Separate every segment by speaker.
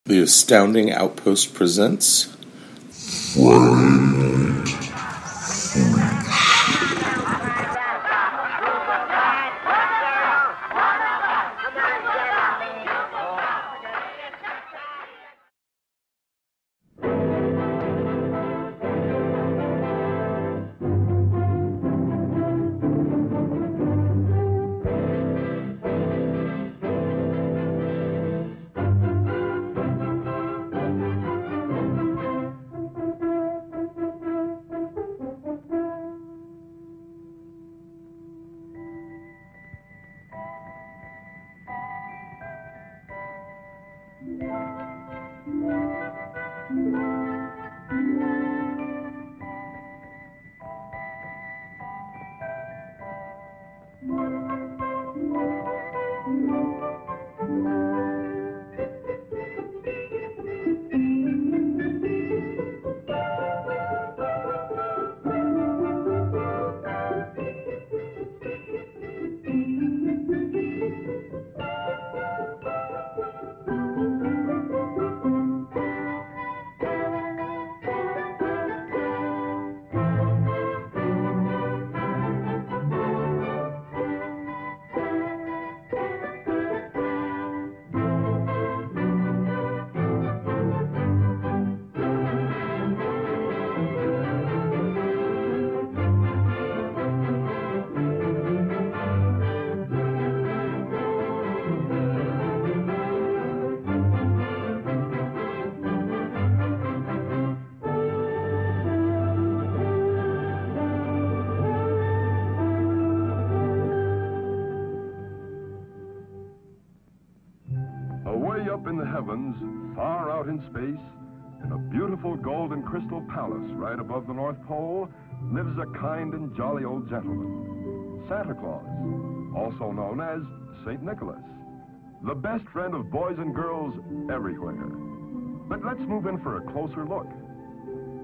Speaker 1: The Astounding Outpost presents
Speaker 2: Away up in the heavens, far out in space, in a beautiful gold and crystal palace right above the North Pole, lives a kind and jolly old gentleman, Santa Claus, also known as St. Nicholas, the best friend of boys and girls everywhere. But let's move in for a closer look.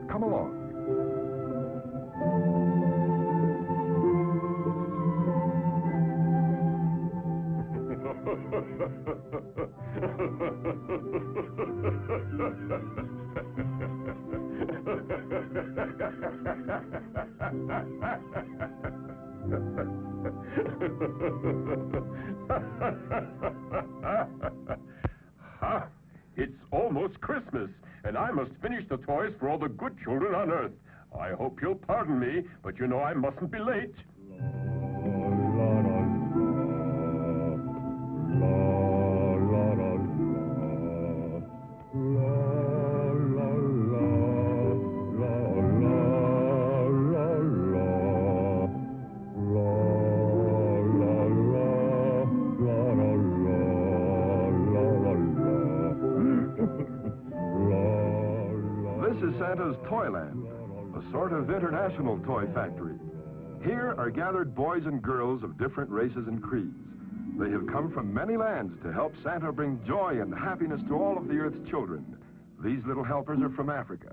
Speaker 2: Come along. It's almost Christmas, and I must finish the toys for all the good children on Earth. I hope you'll pardon me, but you know I mustn't be late. This is Santa's Toyland, a sort of international toy factory. Here are gathered boys and girls of different races and creeds. They have come from many lands to help Santa bring joy and happiness to all of the Earth's children. These little helpers are from Africa.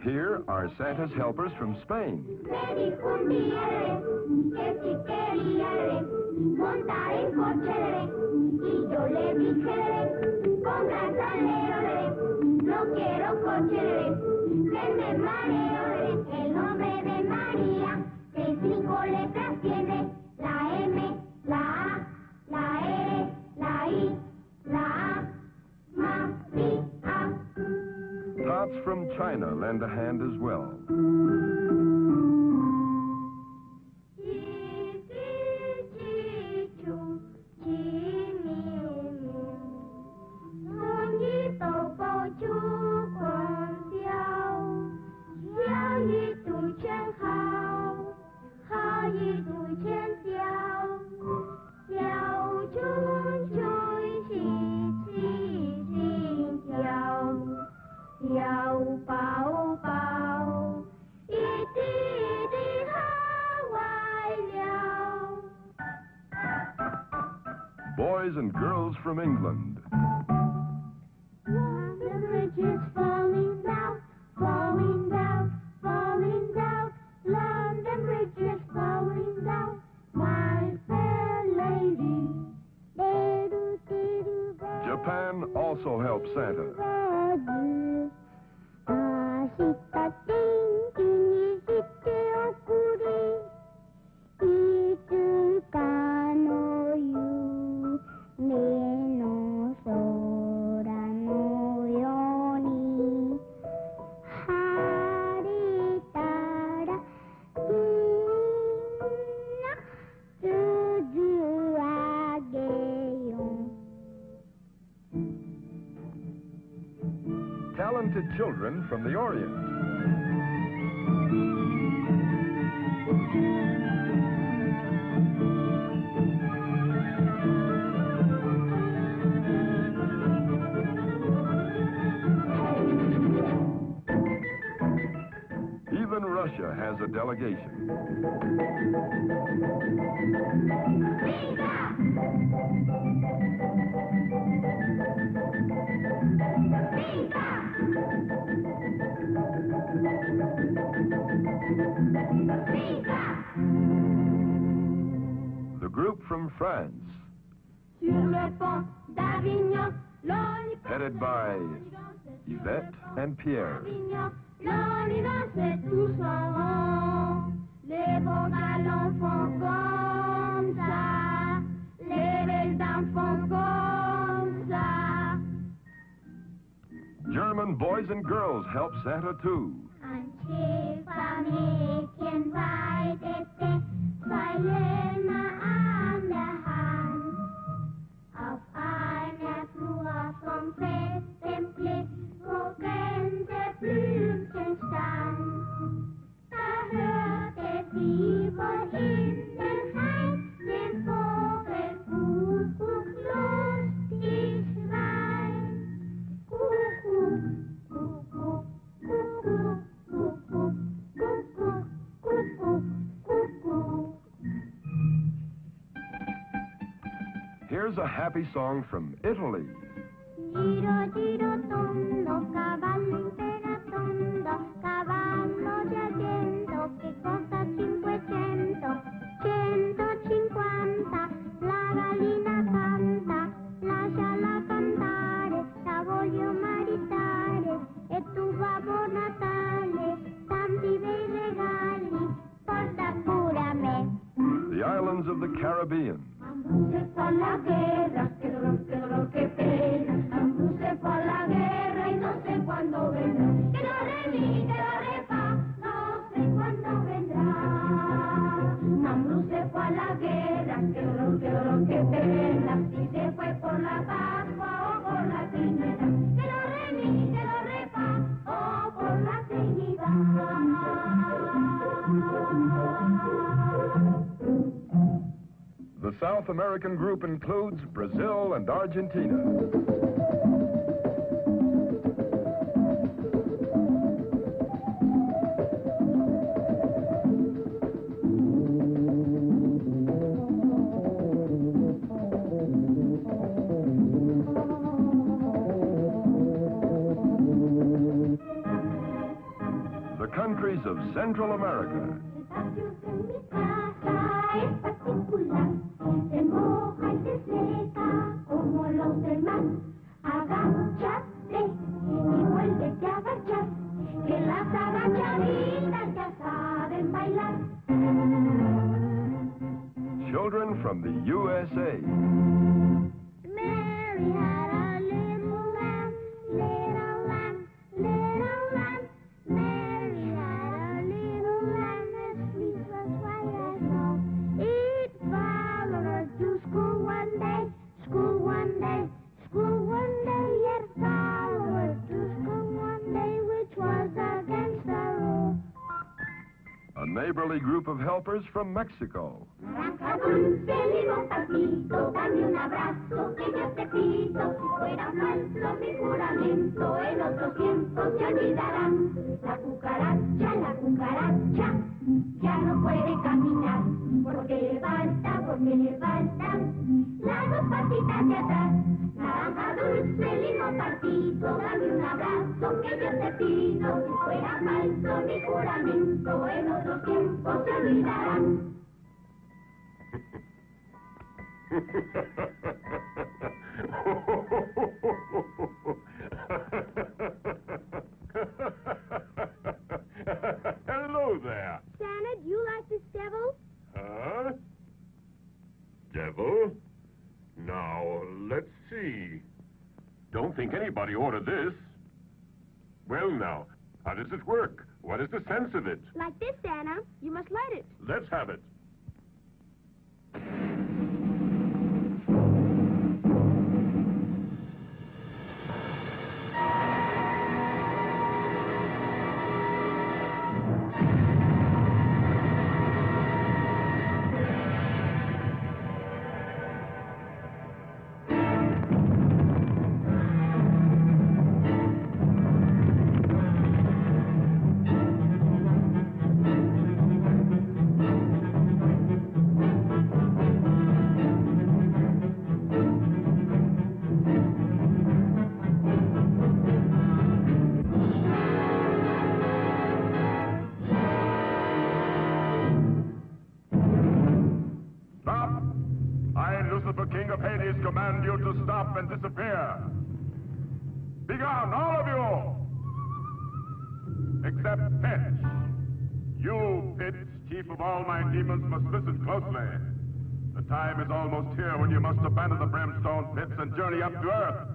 Speaker 2: Here are Santa's helpers from Spain. Tots from China lend a hand as well. Boys and girls from England. also help Santa. Talented children from the Orient. Even Russia has a delegation. The group from France, headed by Yvette and Pierre. German boys and girls help Santa too. Here's a happy song from Italy.
Speaker 3: Giro, giro, tondo, cavallo imperatondo, cavallo di argento, che costa 500, 150, la gallina canta, lasciala cantare, la voglio maritare, e tu Babbo Natale, tanti bei regali, porta pure a me.
Speaker 2: The islands of the Caribbean.
Speaker 3: Se fa la guerra, que dolor, que pena. Mambrú se fue a la guerra y no sé cuándo vendrá. Que no re mi, que no re fa, no sé cuándo vendrá. Mambrú se fue a la guerra, que dolor, que pena. Si se fue por la Pascua o por la Trinidad. Que no re mi, que no re fa, o por la Trinidad.
Speaker 2: The South American group includes Brazil and Argentina. The countries of Central America.
Speaker 3: Se moja y se seca como los demás. Agáchate y vuélvete a agachar, que las agachaditas ya saben bailar.
Speaker 2: Children from the USA.
Speaker 3: Mary had a little lamb, little lamb, little lamb. Mary had a little lamb, as sweet as white as snow. It followed her to school one day, school one day, school one day. It followed her to school one day, which was against the rule.
Speaker 2: A neighborly group of helpers from Mexico.
Speaker 3: Arranca dulce, limón, pasito, dame un abrazo, que yo te pido. Si fuera falso mi juramento, en otros tiempos se olvidarán. La cucaracha, ya no puede caminar, porque le faltan las dos patitas de atrás. Naranja dulce, limón, pasito, dame un abrazo, que yo te pido. Si fuera falso mi juramento, en otros tiempos se olvidarán.
Speaker 2: Hello there.
Speaker 3: Santa, do you like this devil?
Speaker 2: Huh? Devil? Now, let's see. Don't think anybody ordered this. Well, now, how does it work? What is the sense of it?
Speaker 3: Like this, Santa. You must light it.
Speaker 2: Let's have it. Stop! I, Lucifer, King of Hades, command you to stop and disappear. Begone, all of you! Except Pitch. You, Pitch, chief of all my demons, must listen closely. The time is almost here when you must abandon the brimstone pits and journey up to Earth.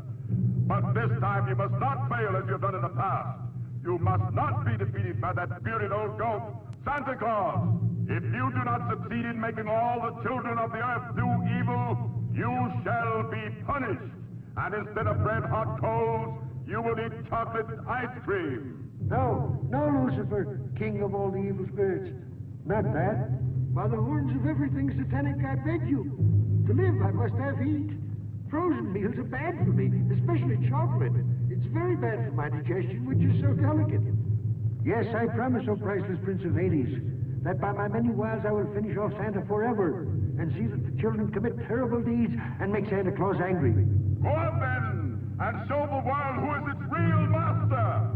Speaker 2: But this time you must not fail as you've done in the past. You must not be defeated by that bearded old goat, Santa Claus. If you do not succeed in making all the children of the earth do evil, you shall be punished. And instead of red-hot coals, you will eat chocolate ice cream.
Speaker 4: No, Lucifer, king of all the evil spirits. Not that. By the horns of everything satanic, I beg you. To live, I must have heat. Frozen meals are bad for me, especially chocolate. It's very bad for my digestion, which is so delicate. Yes, I promise, O priceless Prince of Hades, that by my many wiles I will finish off Santa forever and see that the children commit terrible deeds and make Santa Claus angry.
Speaker 2: Go on then, and show the world who is its real master.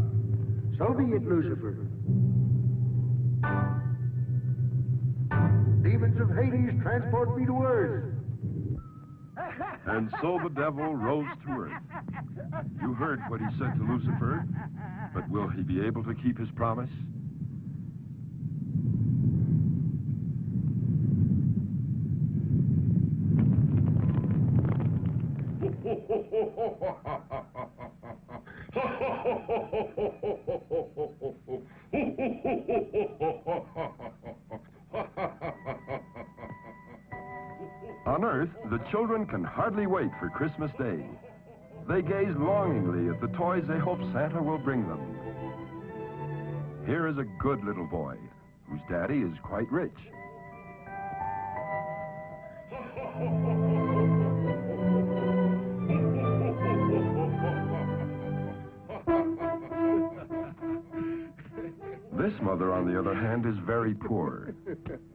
Speaker 4: So be it, Lucifer. Demons of Hades, transport me to Earth.
Speaker 2: And so the devil rose to earth. You heard what he said to Lucifer, but will he be able to keep his promise? On Earth, the children can hardly wait for Christmas Day. They gaze longingly at the toys they hope Santa will bring them. Here is a good little boy, whose daddy is quite rich. This mother, on the other hand, is very poor.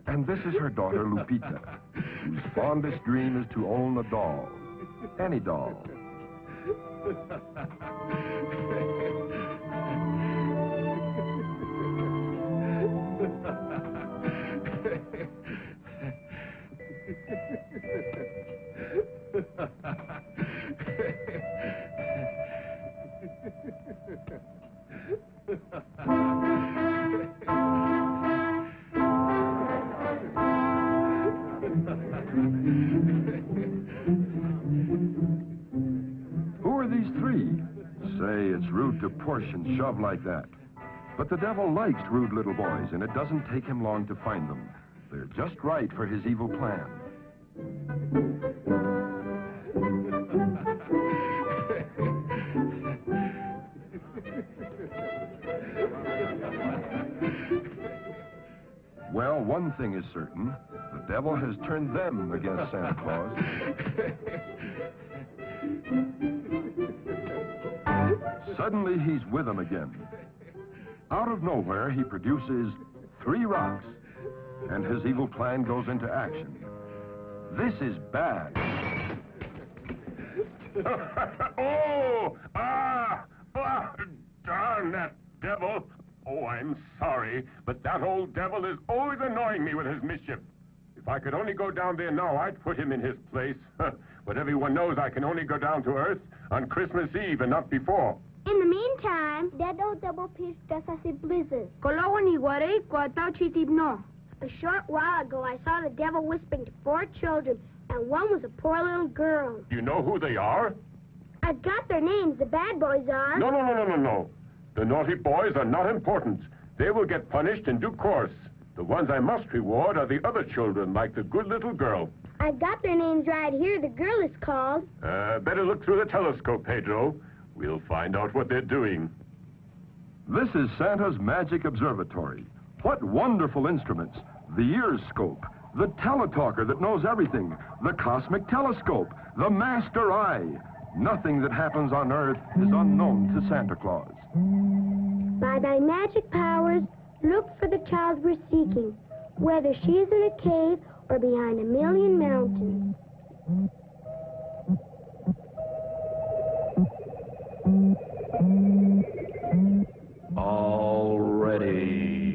Speaker 2: And this is her daughter, Lupita, whose fondest dream is to own a doll. Any doll. Who are these three? Say, it's rude to push and shove like that. But the devil likes rude little boys, and it doesn't take him long to find them. They're just right for his evil plan. Well, one thing is certain. The devil has turned them against Santa Claus. Suddenly, he's with them again. Out of nowhere, he produces 3 rocks, and his evil plan goes into action. This is bad. Darn that devil. Oh, I'm sorry, but that old devil is always annoying me with his mischief. If I could only go down there now, I'd put him in his place. but everyone knows I can only go down to Earth on Christmas Eve and not before.
Speaker 3: In the meantime, Dedo double piece just as it blizzard. A short while ago, I saw the devil whispering to 4 children, and one was a poor little girl.
Speaker 2: Do you know who they are?
Speaker 3: I've got their names. The bad boys are.
Speaker 2: No. The naughty boys are not important. They will get punished in due course. The ones I must reward are the other children, like the good little girl.
Speaker 3: I've got their names right here. The girl is called...
Speaker 2: Better look through the telescope, Pedro. We'll find out what they're doing. This is Santa's Magic Observatory. What wonderful instruments. The ear scope, the teletalker that knows everything, the cosmic telescope, the master eye. Nothing that happens on Earth is unknown to Santa Claus.
Speaker 3: By thy magic powers, look for the child we're seeking, whether she is in a cave or behind a million mountains.
Speaker 2: All ready.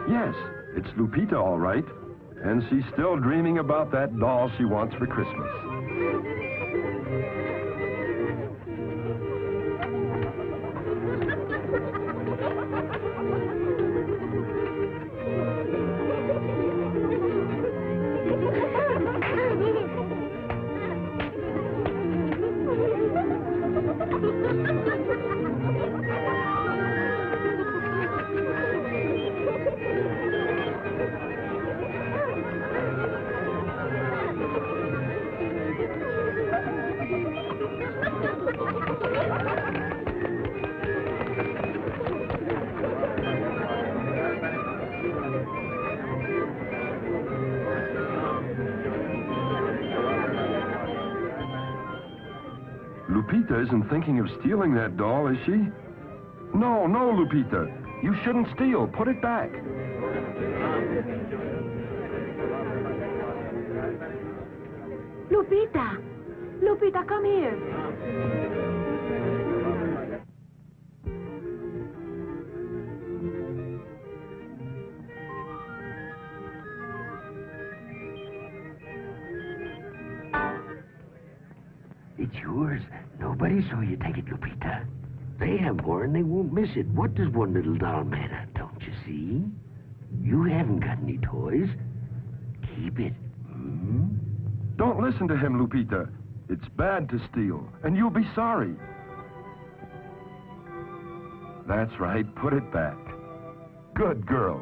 Speaker 2: Yes, it's Lupita, all right. And she's still dreaming about that doll she wants for Christmas. Lupita isn't thinking of stealing that doll, is she? No, Lupita. You shouldn't steal. Put it back.
Speaker 5: Lupita! Lupita, come here.
Speaker 4: It's yours. Nobody saw you take it, Lupita. They have more and they won't miss it. What does one little doll matter, don't you see? You haven't got any toys. Keep it. Hmm?
Speaker 2: Don't listen to him, Lupita. It's bad to steal, and you'll be sorry. That's right. Put it back. Good girl.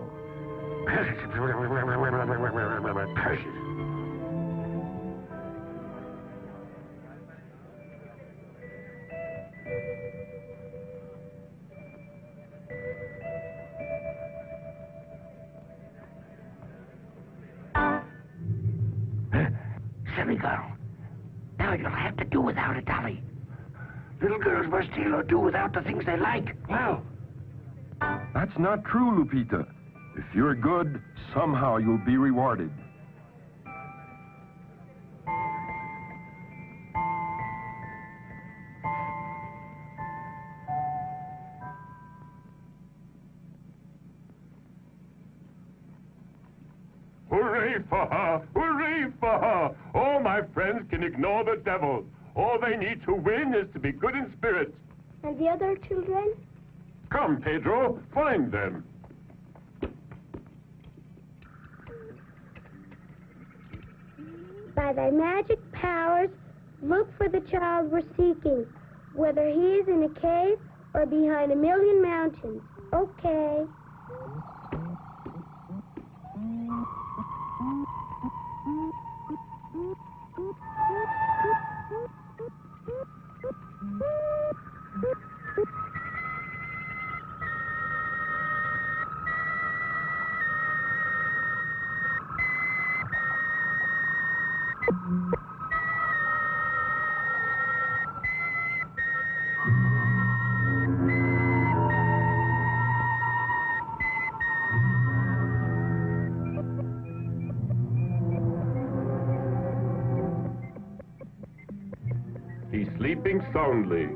Speaker 4: Silly girl. Now you'll have to do without a dolly. Little girls must steal or do without the things they like. Well,
Speaker 2: That's not true, Lupita. If you're good, somehow you'll be rewarded.
Speaker 6: Hooray for her! Hooray for her! All my friends can ignore the devil. All they need to win is to be good in spirit.
Speaker 3: And the other children?
Speaker 6: Come, Pedro, find them.
Speaker 3: By thy magic powers, Look for the child we're seeking, whether he is in a cave or behind a million mountains. Okay.
Speaker 6: He's sleeping soundly.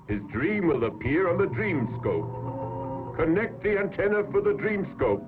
Speaker 6: His dream will appear on the dream scope. Connect the antenna for the dream scope.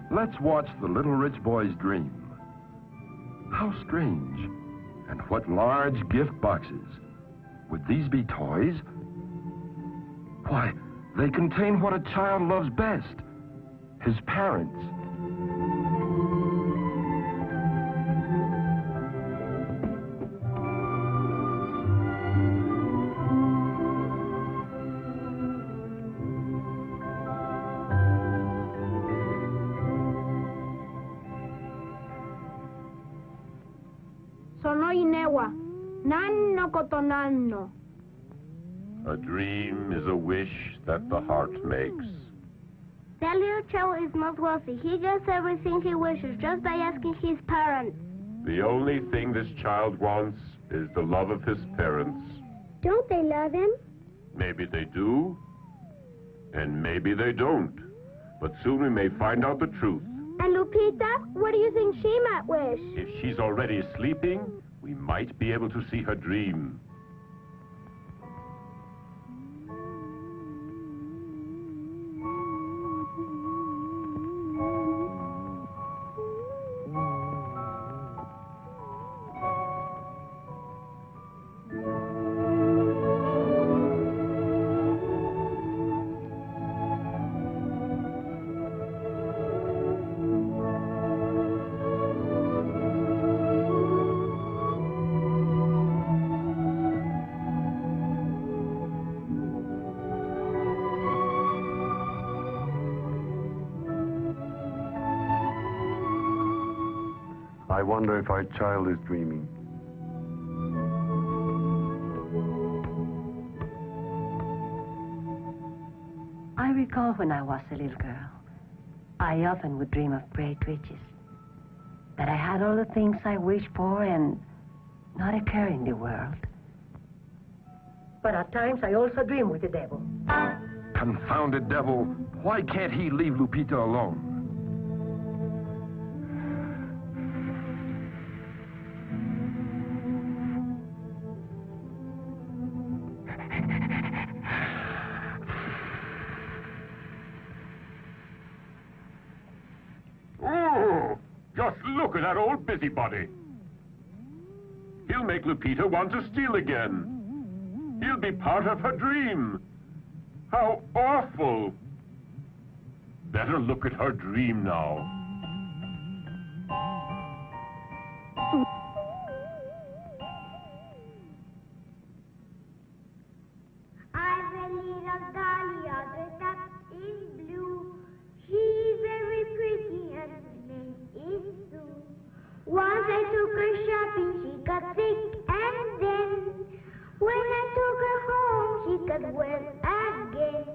Speaker 2: Let's watch the little rich boy's dream. How strange. And what large gift boxes. Would these be toys? Why, they contain what a child loves best. His parents.
Speaker 6: A dream is a wish that the heart makes.
Speaker 3: That little child is not wealthy. He gets everything he wishes just by asking his parents.
Speaker 6: The only thing this child wants is the love of his parents.
Speaker 3: Don't they love him?
Speaker 6: Maybe they do, and maybe they don't. But soon we may find out the truth.
Speaker 3: And Lupita, what do you think she might wish?
Speaker 6: If she's already sleeping, we might be able to see her dream.
Speaker 7: I wonder if our child is dreaming.
Speaker 5: I recall when I was a little girl, I often would dream of great riches. That I had all the things I wished for and not a care in the world. But at times I also dream with the devil.
Speaker 2: Confounded devil. Why can't he leave Lupita alone?
Speaker 6: Just look at that old busybody. He'll make Lupita want to steal again. He'll be part of her dream. How awful. Better look at her dream now.
Speaker 3: I've a little dahlia dressed up in blue. She's very pretty and her name is Sue. Once I took her shopping, she got sick, and then when I took her home, she got well again.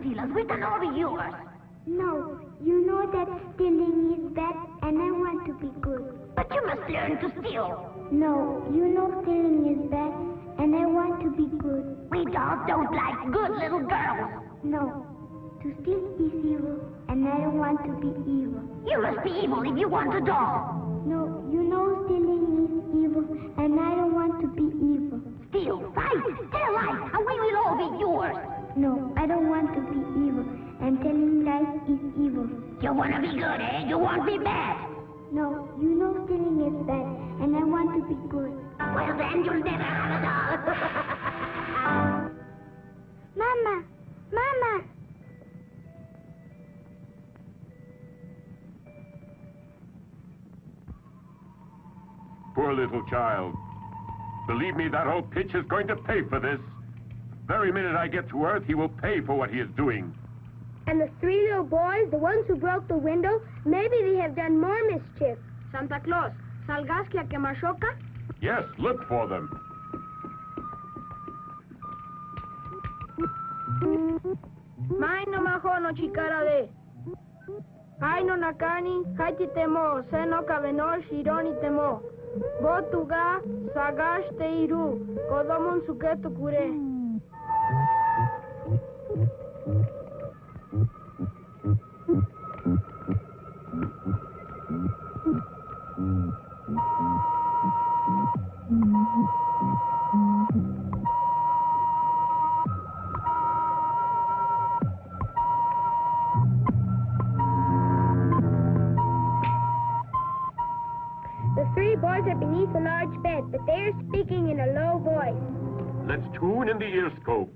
Speaker 3: steal us. We can all be yours. No, you know that stealing is bad, and I want to be good. But you must learn to steal. No, you know stealing is bad, and I want to be good. We dolls don't like good little girls. No, to steal is evil, and I don't want to be evil. You must be evil if you want a doll. No, you know stealing is evil, and I don't want to be evil. Steal, fight, tell lies, and we will all be yours. No, I don't want to be evil, and telling lies is evil. You want to be good, eh? You won't be bad. No, you know stealing is bad, and I want to be good. Well, then you'll never have a doll. Mama! Mama!
Speaker 6: Poor little child. Believe me, that old pitch is going to pay for this. Very minute I get to Earth, he will pay for what he is doing.
Speaker 3: And the three little boys, the ones who broke the window, maybe they have done more mischief. Santa Claus, salgaste a quemashoka?
Speaker 6: Yes, look for them.
Speaker 3: Mai no maho no chikara de. Ai no nakani, haiti temo, seno kabeno, shironi temo. Botuga, sagaste iru, kodomon suketu kure. The three boys are beneath a large bed, but they are speaking in a low voice.
Speaker 6: Let's tune in the ear scope.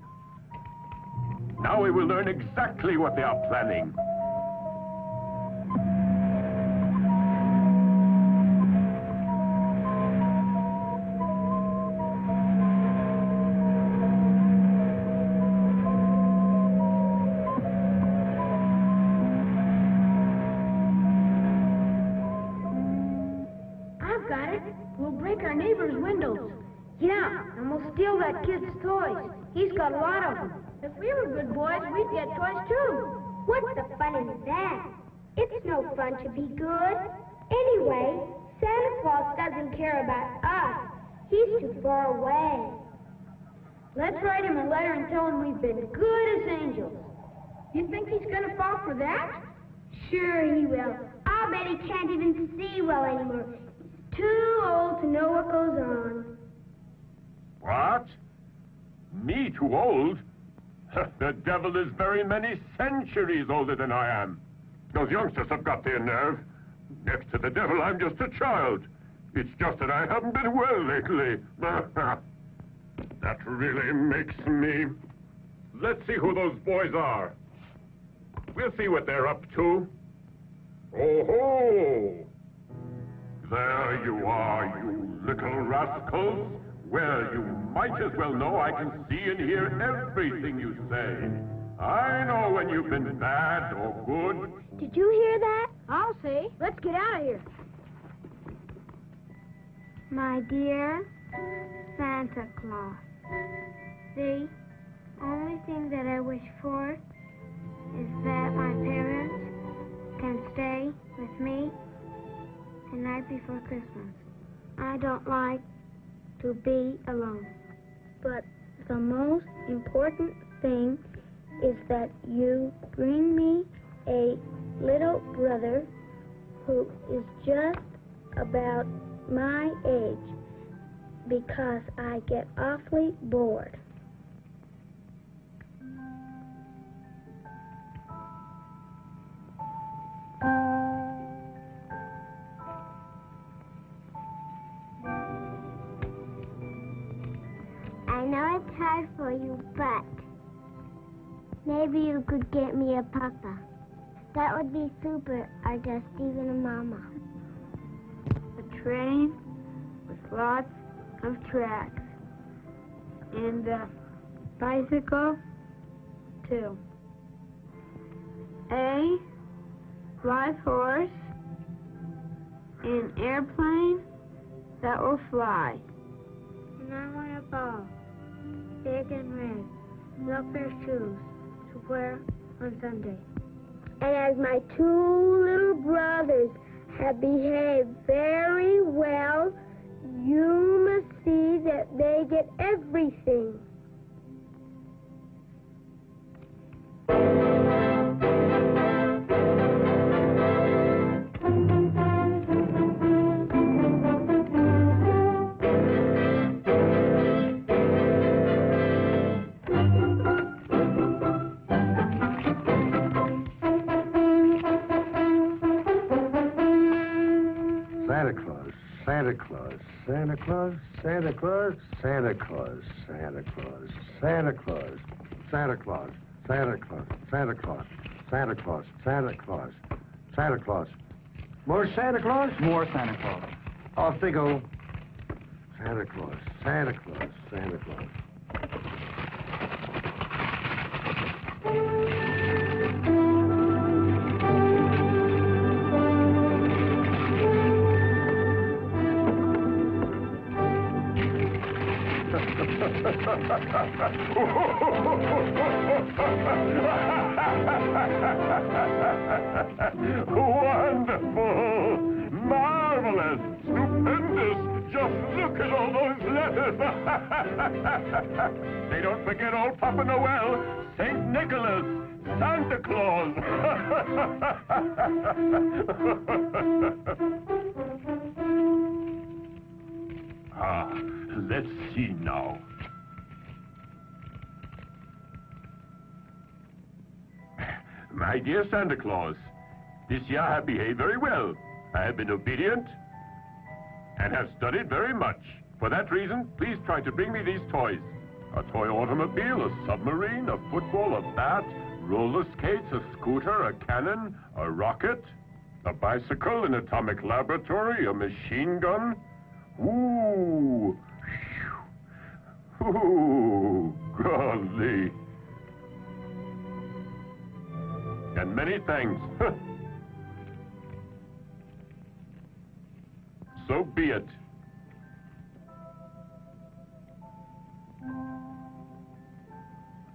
Speaker 6: Now we will learn exactly what they are planning.
Speaker 3: I've got it. We'll break our neighbor's windows. Yeah, and we'll steal that kid's toys. He's got a lot of them. If we were good boys, we'd get toys too. What's the fun in that? It's no fun to be good. Anyway, Santa Claus doesn't care about us. He's too far away. Let's write him a letter and tell him we've been good as angels. You think he's gonna fall for that? Sure he will. I'll bet he can't even see well anymore. He's too old to know what goes on.
Speaker 6: What? Me too old? The devil is very many centuries older than I am. Those youngsters have got their nerve. Next to the devil, I'm just a child. It's just that I haven't been well lately. That really makes me... Let's see who those boys are. We'll see what they're up to. Oh-ho! There you are, you little rascals. Well, you might as well know I can see and hear everything you say. I know when you've been bad or good.
Speaker 3: Did you hear that? I'll see. Let's get out of here. My dear Santa Claus, the only thing that I wish for is that my parents can stay with me the night before Christmas. I don't like to be alone. But the most important thing is that you bring me a little brother who is just about my age, because I get awfully bored. I know it's hard for you, but maybe you could get me a papa. That would be super, or just even a mama. A train with lots of tracks. And a bicycle, too. A live horse. An airplane that will fly. And I want a ball. Big and red. Rubber shoes. to wear on Sunday. And as my 2 little brothers have behaved very well, you must see that they get everything.
Speaker 4: Santa Claus, Santa Claus, Santa Claus, Santa Claus, Santa Claus, Santa Claus, Santa Claus, Santa Claus, Santa Claus, Santa Claus, Santa Claus, Santa Claus, Santa Claus. More Santa Claus?
Speaker 8: More Santa Claus.
Speaker 4: Off they go. Santa Claus, Santa Claus, Santa Claus.
Speaker 6: Wonderful! Marvelous! Stupendous! Just look at all those letters! They don't forget old Papa Noel, St. Nicholas, Santa Claus! Let's see now. My dear Santa Claus, this year I have behaved very well. I have been obedient and have studied very much. For that reason, please try to bring me these toys. A toy automobile, a submarine, a football, a bat, roller skates, a scooter, a cannon, a rocket, a bicycle, an atomic laboratory, a machine gun. Ooh. Ooh, golly. And many thanks. So be it.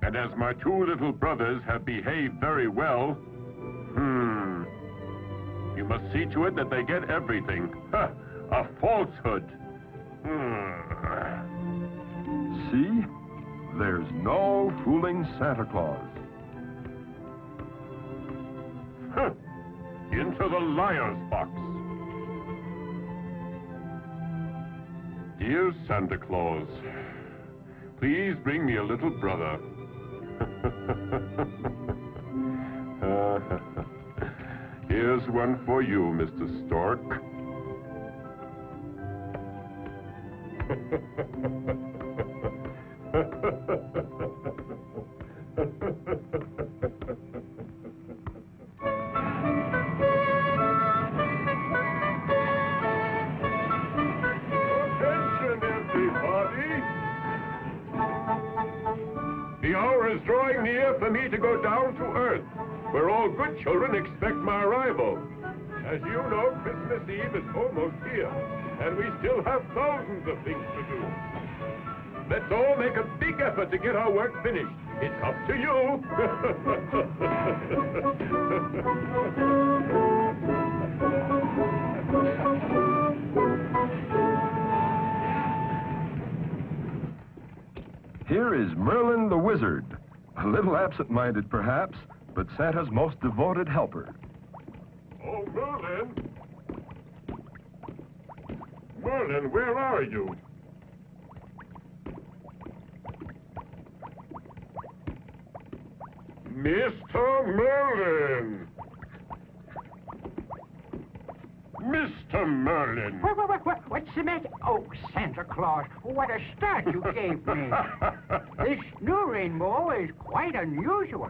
Speaker 6: And as my 2 little brothers have behaved very well, you must see to it that they get everything. A falsehood.
Speaker 2: See? There's no fooling Santa Claus.
Speaker 6: Into the liar's box. Dear Santa Claus, please bring me a little brother. Here's one for you, Mr. Stork. The hour is drawing near for me to go down to Earth, where all good children expect my arrival. As you know, Christmas Eve is almost here, and we still have thousands of things to do. Let's all make a big effort to get our work finished. It's up to you.
Speaker 2: Here is Merlin the Wizard. A little absent-minded, perhaps, but Santa's most devoted helper.
Speaker 6: Oh, Merlin! Merlin, where are you? Mr. Merlin! Mr. Merlin!
Speaker 8: What's the matter? Oh, Santa Claus, what a start you gave me. This new rainbow is quite unusual.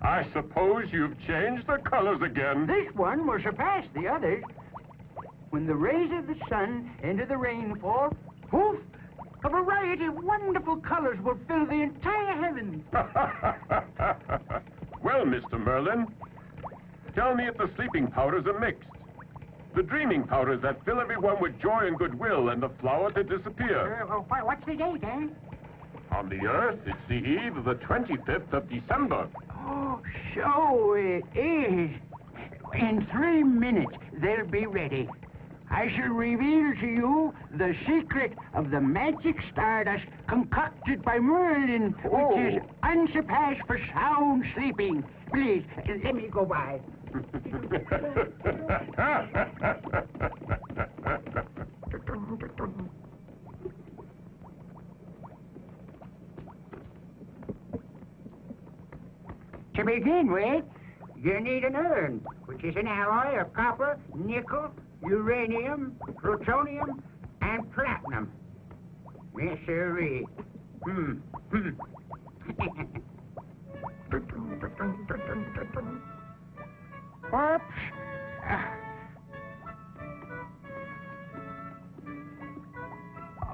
Speaker 6: I suppose you've changed the colors again.
Speaker 8: This one will surpass the others. When the rays of the sun enter the rainfall, poof, a variety of wonderful colors will fill the entire heavens.
Speaker 6: Well, Mr. Merlin, tell me if the sleeping powders are mixed. The dreaming powders that fill everyone with joy and goodwill, and the flower to disappear.
Speaker 8: What's the date, eh?
Speaker 6: On the Earth, it's the eve of the 25th of December.
Speaker 8: Oh, so it is. In 3 minutes, they'll be ready. I shall reveal to you the secret of the magic stardust concocted by Merlin, which is unsurpassed for sound sleeping. Please, let me go by. To begin with, you need an urn, which is an alloy of copper, nickel, uranium, plutonium, and platinum. Yes, sirree. Oops.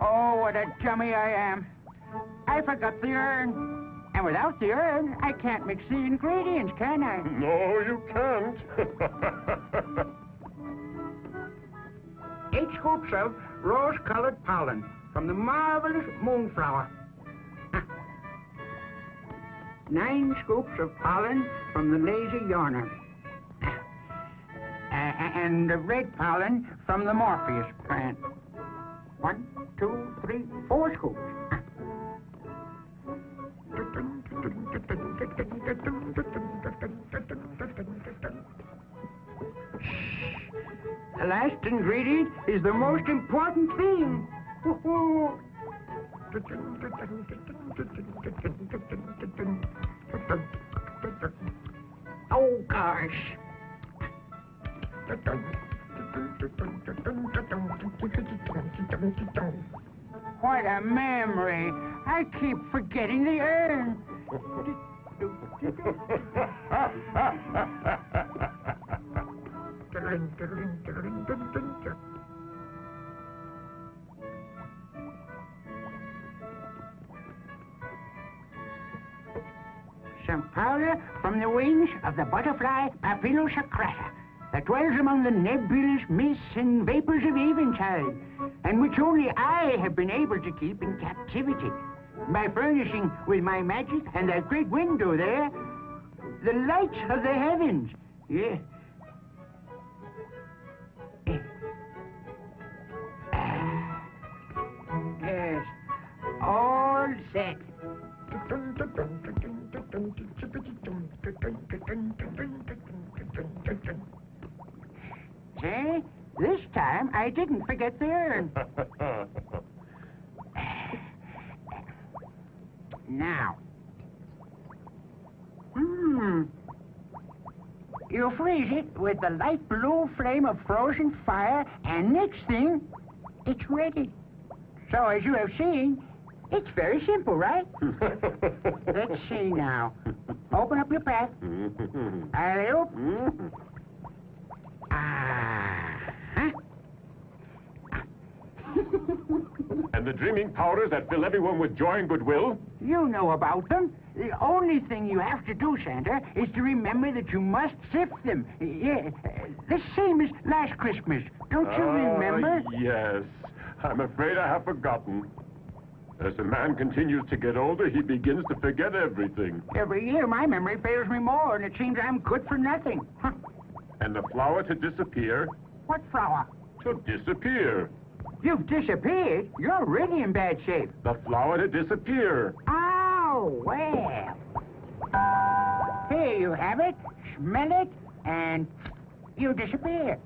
Speaker 8: Oh, what a dummy I am. I forgot the urn. And without the urn, I can't mix the ingredients, can I?
Speaker 6: No, you can't.
Speaker 8: 8 scoops of rose-colored pollen from the marvelous moonflower. 9 scoops of pollen from the lazy yawner. And the red pollen from the Morpheus plant. 1, 2, 3, 4 scoops. The last ingredient is the most important thing. Oh, gosh. What a memory. I keep forgetting the urn. Some powder from the wings of the butterfly Papilosacrata that dwells among the nebulous mists and vapors of eventide, and which only I have been able to keep in captivity by furnishing with my magic and that great window there the lights of the heavens. Yeah. Yes. All set. See? This time I didn't forget the urn. Now. You freeze it with the light blue flame of frozen fire, and next thing, it's ready. So as you have seen, it's very simple, right? Let's see now. Open up your pack. Alley-oop.
Speaker 6: And the dreaming powders that fill everyone with joy and goodwill?
Speaker 8: You know about them. The only thing you have to do, Santa, is to remember that you must sift them. Yeah, the same as last Christmas. Don't you remember?
Speaker 6: Yes. I'm afraid I have forgotten. As a man continues to get older, he begins to forget everything.
Speaker 8: Every year, my memory fails me more, and it seems I'm good for nothing. Huh.
Speaker 6: And the flower to disappear?
Speaker 8: What flower?
Speaker 6: To disappear.
Speaker 8: You've disappeared? You're really in bad shape.
Speaker 6: The flower to disappear.
Speaker 8: Oh, well. Here you have it. Smell it, and you disappear.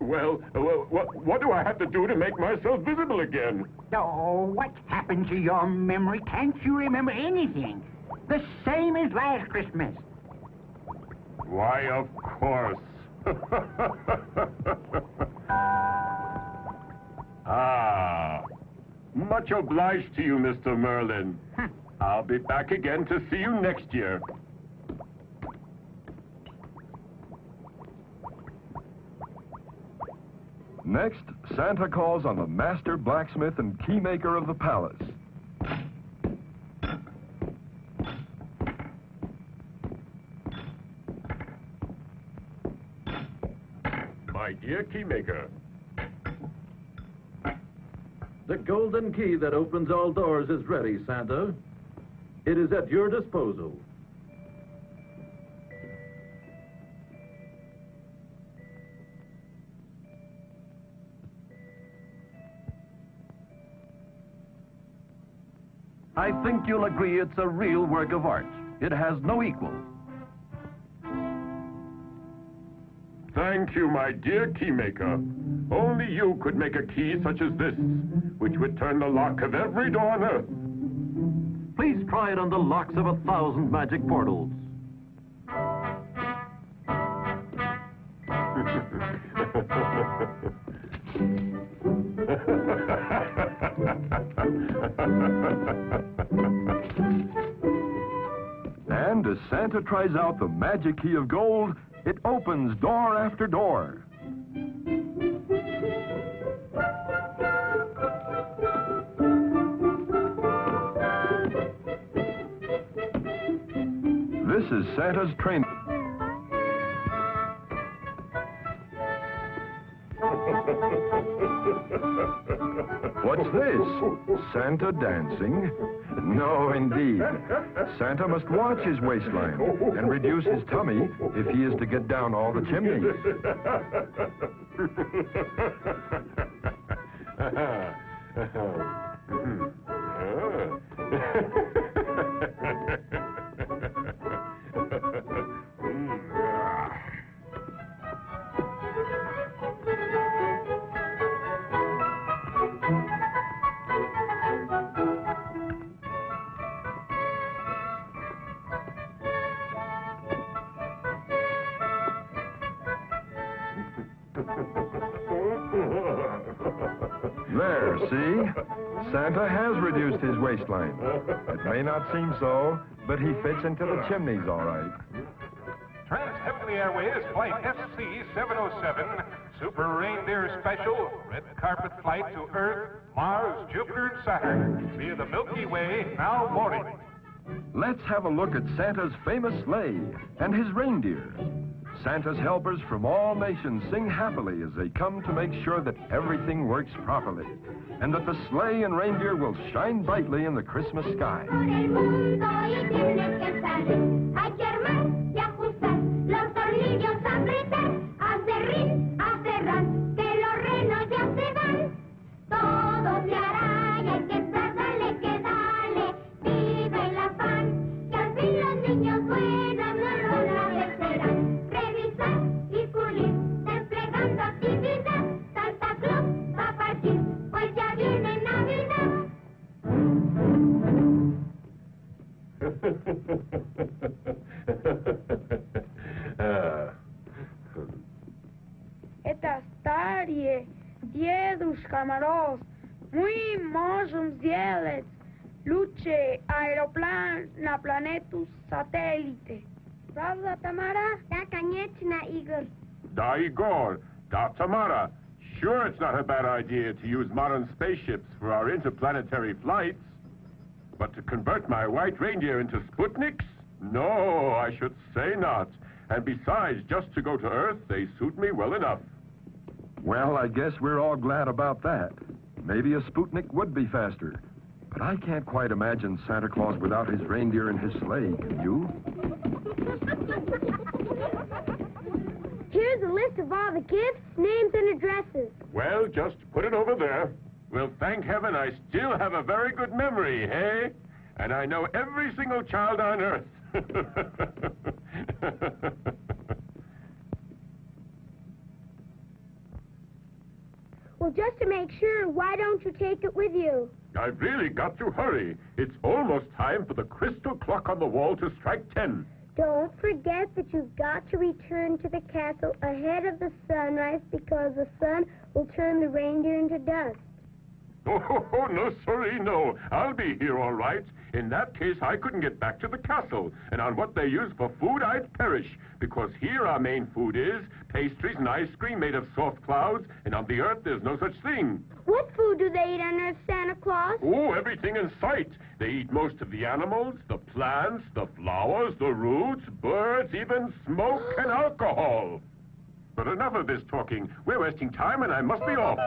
Speaker 6: Well, what do I have to do to make myself visible again?
Speaker 8: Oh, what happened to your memory? Can't you remember anything? The same as last Christmas.
Speaker 6: Why, of course. Much obliged to you, Mr. Merlin. I'll be back again to see you next year.
Speaker 2: Next, Santa calls on the master blacksmith and keymaker of the palace.
Speaker 6: My dear keymaker,
Speaker 9: The golden key that opens all doors is ready, Santa. It is at your disposal. I think you'll agree it's a real work of art. It has no equal.
Speaker 6: Thank you, my dear keymaker. Only you could make a key such as this, which would turn the lock of every door on Earth.
Speaker 9: Please try it on the locks of 1,000 magic portals.
Speaker 2: And as Santa tries out the magic key of gold, it opens door after door. This is Santa's train. What's this? Santa dancing? No, indeed. Santa must watch his waistline and reduce his tummy if he is to get down all the chimneys. There, see? Santa has reduced his waistline. It may not seem so, but he fits into the chimneys all right.
Speaker 10: Trans-Heavenly Airways Flight SC-707, Super Reindeer Special, red carpet flight to Earth, Mars, Jupiter, and Saturn, via the Milky Way, now boarding.
Speaker 2: Let's have a look at Santa's famous sleigh and his reindeer. Santa's helpers from all nations sing happily as they come to make sure that everything works properly and that the sleigh and reindeer will shine brightly in the Christmas sky.
Speaker 3: Por el mundo y tienes que estar. Hay que armar y ajustar los tornillos, apretar, a cerrar, que los renos ya se van. Todo se hará y hay que estar, dale que dale, vive el afán, que al fin los niños buenos no lo agradecerán. Revisar y pulir, desplegando actividad, Santa Claus va a partir, pues ya viene Navidad.
Speaker 11: Это старые дедушка Мороз. Мы можем сделать лучший аэроплан на планету сателлите. Правда, Тамара?
Speaker 3: Да, конечно, Игорь.
Speaker 6: Da, Igor. Da, Tamara. Sure, it's not a bad idea to use modern spaceships for our interplanetary flights. But to convert my white reindeer into Sputniks? No, I should say not. And besides, just to go to Earth, they suit me well enough.
Speaker 2: Well, I guess we're all glad about that. Maybe a Sputnik would be faster. But I can't quite imagine Santa Claus without his reindeer and his sleigh, can you?
Speaker 3: Here's a list of all the gifts, names, and addresses.
Speaker 6: Well, just put it over there. Well, thank heaven I still have a very good memory, hey? And I know every single child on Earth.
Speaker 3: Well, just to make sure, why don't you take it with you?
Speaker 6: I've really got to hurry. It's almost time for the crystal clock on the wall to strike 10.
Speaker 3: Don't forget that you've got to return to the castle ahead of the sunrise because the sun will turn the reindeer into dust.
Speaker 6: Oh, no, sorry, no. I'll be here all right. In that case, I couldn't get back to the castle. And on what they use for food, I'd perish. Because here our main food is pastries and ice cream made of soft clouds. And on the Earth, there's no such thing.
Speaker 3: What food do they eat on Earth, Santa Claus?
Speaker 6: Oh, everything in sight. They eat most of the animals, the plants, the flowers, the roots, birds, even smoke and alcohol. But enough of this talking. We're wasting time and I must be off.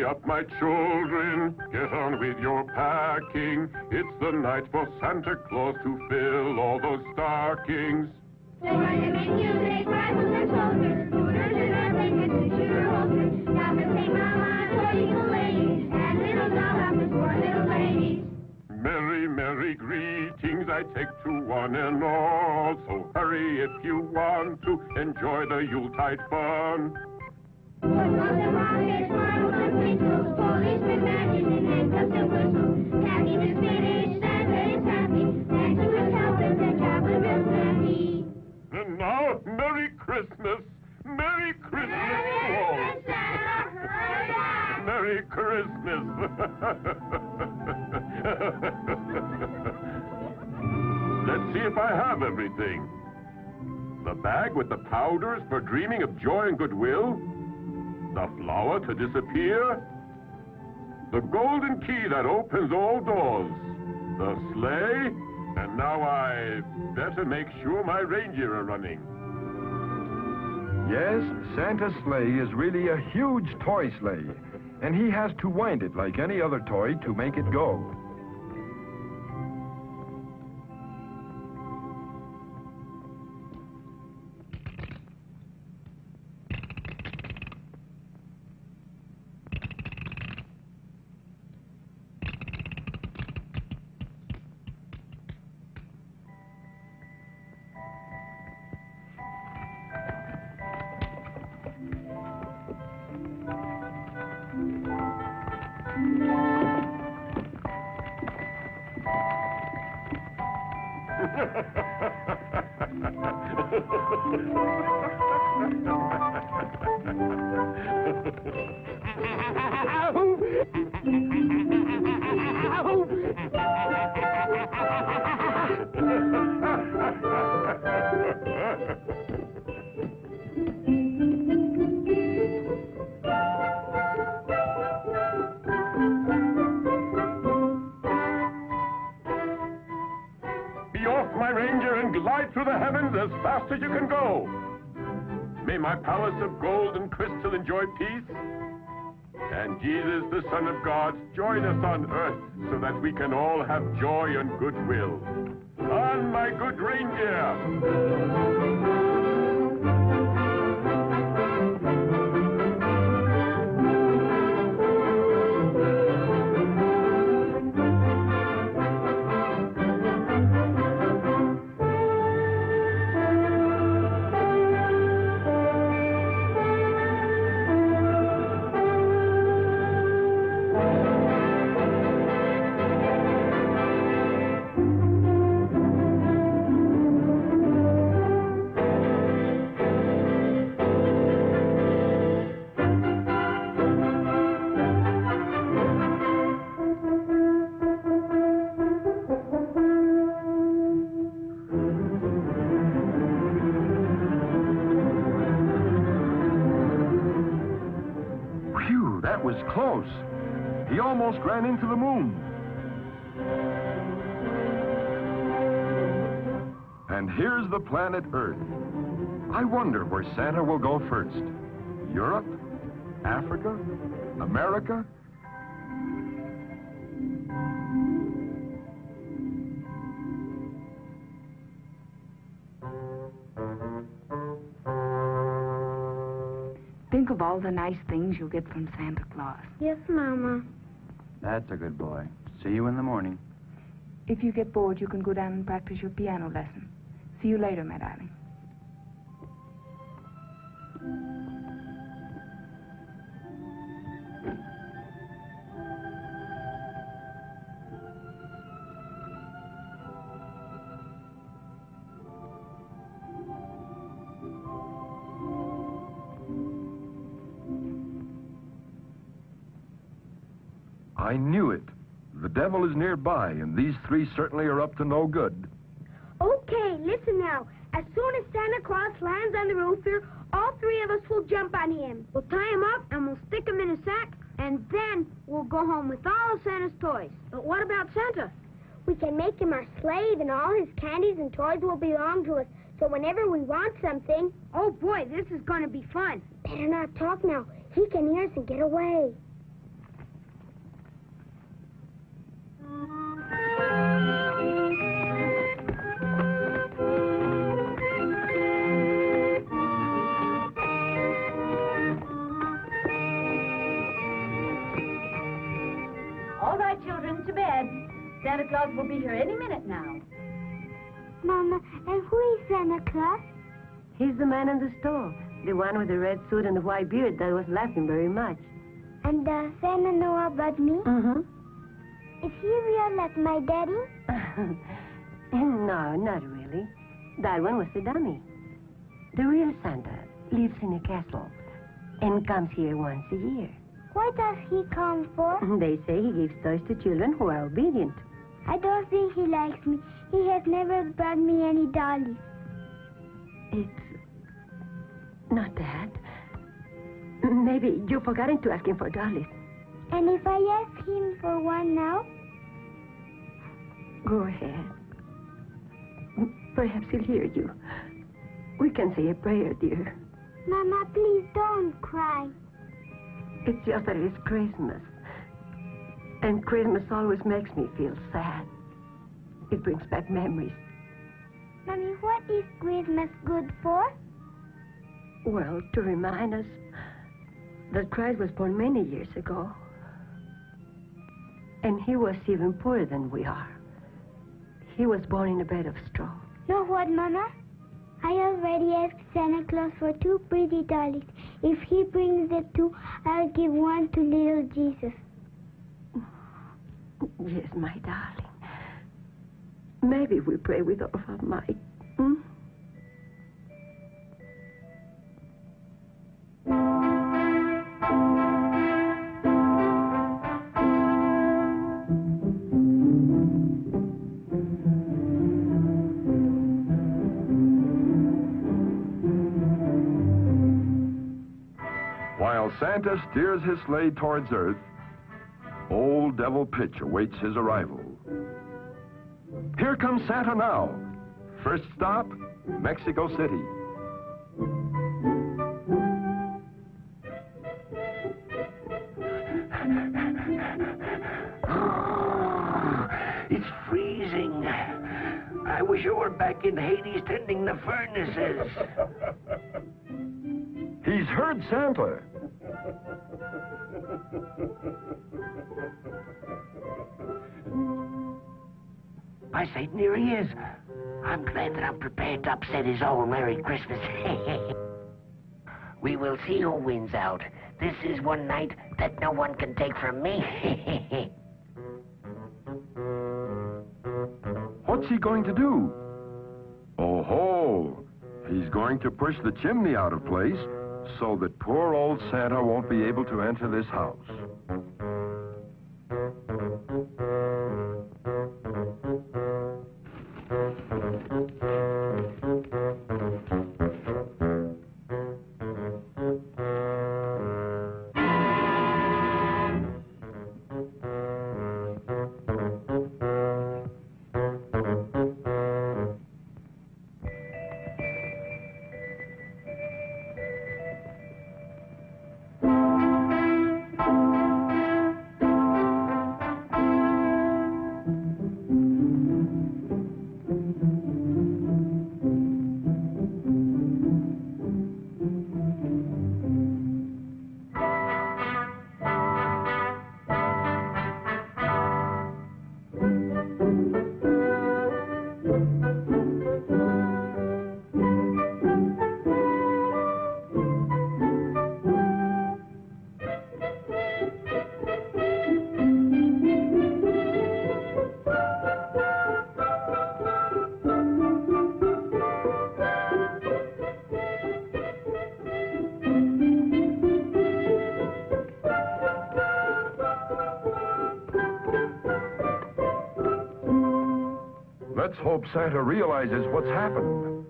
Speaker 6: Hurry up, my children, get on with your packing. It's the night for Santa Claus to fill all those stockings.
Speaker 3: So run and make music, rifles and soldiers, scooters and airplanes and shooter holsters. Now the same mama, toys for ladies, and little dollhouses for little ladies.
Speaker 6: Merry, merry greetings I take to one and all. So hurry if you want to enjoy the Yuletide fun.
Speaker 3: Footballs and rockets, marbles and twinkles, policemen, matches, and handcuffs and whistles. Packing is finished, Santa is happy, thanks to his helpers and traveling real snappy.
Speaker 6: And now, Merry Christmas! Merry Christmas to all! Merry Christmas! Let's see if I have everything. The bag with the powders for dreaming of joy and goodwill. The flower to disappear. The golden key that opens all doors. The sleigh. And now I better make sure my reindeer are running.
Speaker 2: Yes, Santa's sleigh is really a huge toy sleigh, and he has to wind it like any other toy to make it go.
Speaker 6: Be off, my reindeer, and glide through the heavens as fast as you can go. May my palace of gold and crystal enjoy peace. And Jesus, the Son of God, join us on earth so that we can all have joy and goodwill. On, my good reindeer!
Speaker 2: That was close. He almost ran into the moon. And here's the planet Earth. I wonder where Santa will go first. Europe? Africa? America?
Speaker 12: Think of all the nice things you'll get from Santa Claus.
Speaker 11: Yes, Mama.
Speaker 13: That's a good boy. See you in the morning.
Speaker 12: If you get bored, you can go down and practice your piano lesson. See you later, my darling.
Speaker 2: I knew it. The devil is nearby, and these three certainly are up to no good.
Speaker 11: Okay, listen now. As soon as Santa Claus lands on the roof here, all three of us will jump on him. We'll tie him up, and we'll stick him in a sack, and then we'll go home with all of Santa's toys. But what about Santa?
Speaker 3: We can make him our slave, and all his candies and toys will belong to us. So whenever we want something...
Speaker 11: Oh, boy, this is going to be fun.
Speaker 3: Better not talk now. He can hear us and get away.
Speaker 14: Santa Claus will be here any minute now.
Speaker 3: Mama, and who is Santa Claus?
Speaker 5: He's the man in the store, the one with the red suit and the white beard that was laughing very much.
Speaker 3: And does Santa know about me?
Speaker 5: Mm-hmm.
Speaker 3: Is he real like my daddy?
Speaker 5: No, not really. That one was the dummy. The real Santa lives in a castle and comes here once a year.
Speaker 3: What does he come for?
Speaker 5: They say he gives toys to children who are obedient.
Speaker 3: I don't think he likes me. He has never brought me any dollies.
Speaker 5: It's not that. Maybe you've forgotten to ask him for dollies.
Speaker 3: And if I ask him for one now?
Speaker 5: Go ahead. Perhaps he'll hear you. We can say a prayer, dear.
Speaker 3: Mama, please don't cry.
Speaker 5: It's just that it's Christmas. And Christmas always makes me feel sad. It brings back memories.
Speaker 3: Mommy, what is Christmas good for?
Speaker 5: Well, to remind us that Christ was born many years ago. And he was even poorer than we are. He was born in a bed of straw.
Speaker 3: Know what, Mama? I already asked Santa Claus for 2 pretty dollies. If he brings the 2, I'll give one to little Jesus.
Speaker 5: Yes, my darling. Maybe we pray with all of our might. Hmm?
Speaker 2: While Santa steers his sleigh towards Earth, Old Devil Pitch awaits his arrival. Here comes Santa now. First stop, Mexico City.
Speaker 15: It's freezing. I wish I were back in Hades tending the furnaces.
Speaker 2: He's heard Santa.
Speaker 15: By Satan, here he is. I'm glad that I'm prepared to upset his old Merry Christmas. We will see who wins out. This is one night that no one can take from me.
Speaker 2: What's he going to do? Oh-ho! He's going to push the chimney out of place so that poor old Santa won't be able to enter this house. Let's hope Santa realizes what's happened.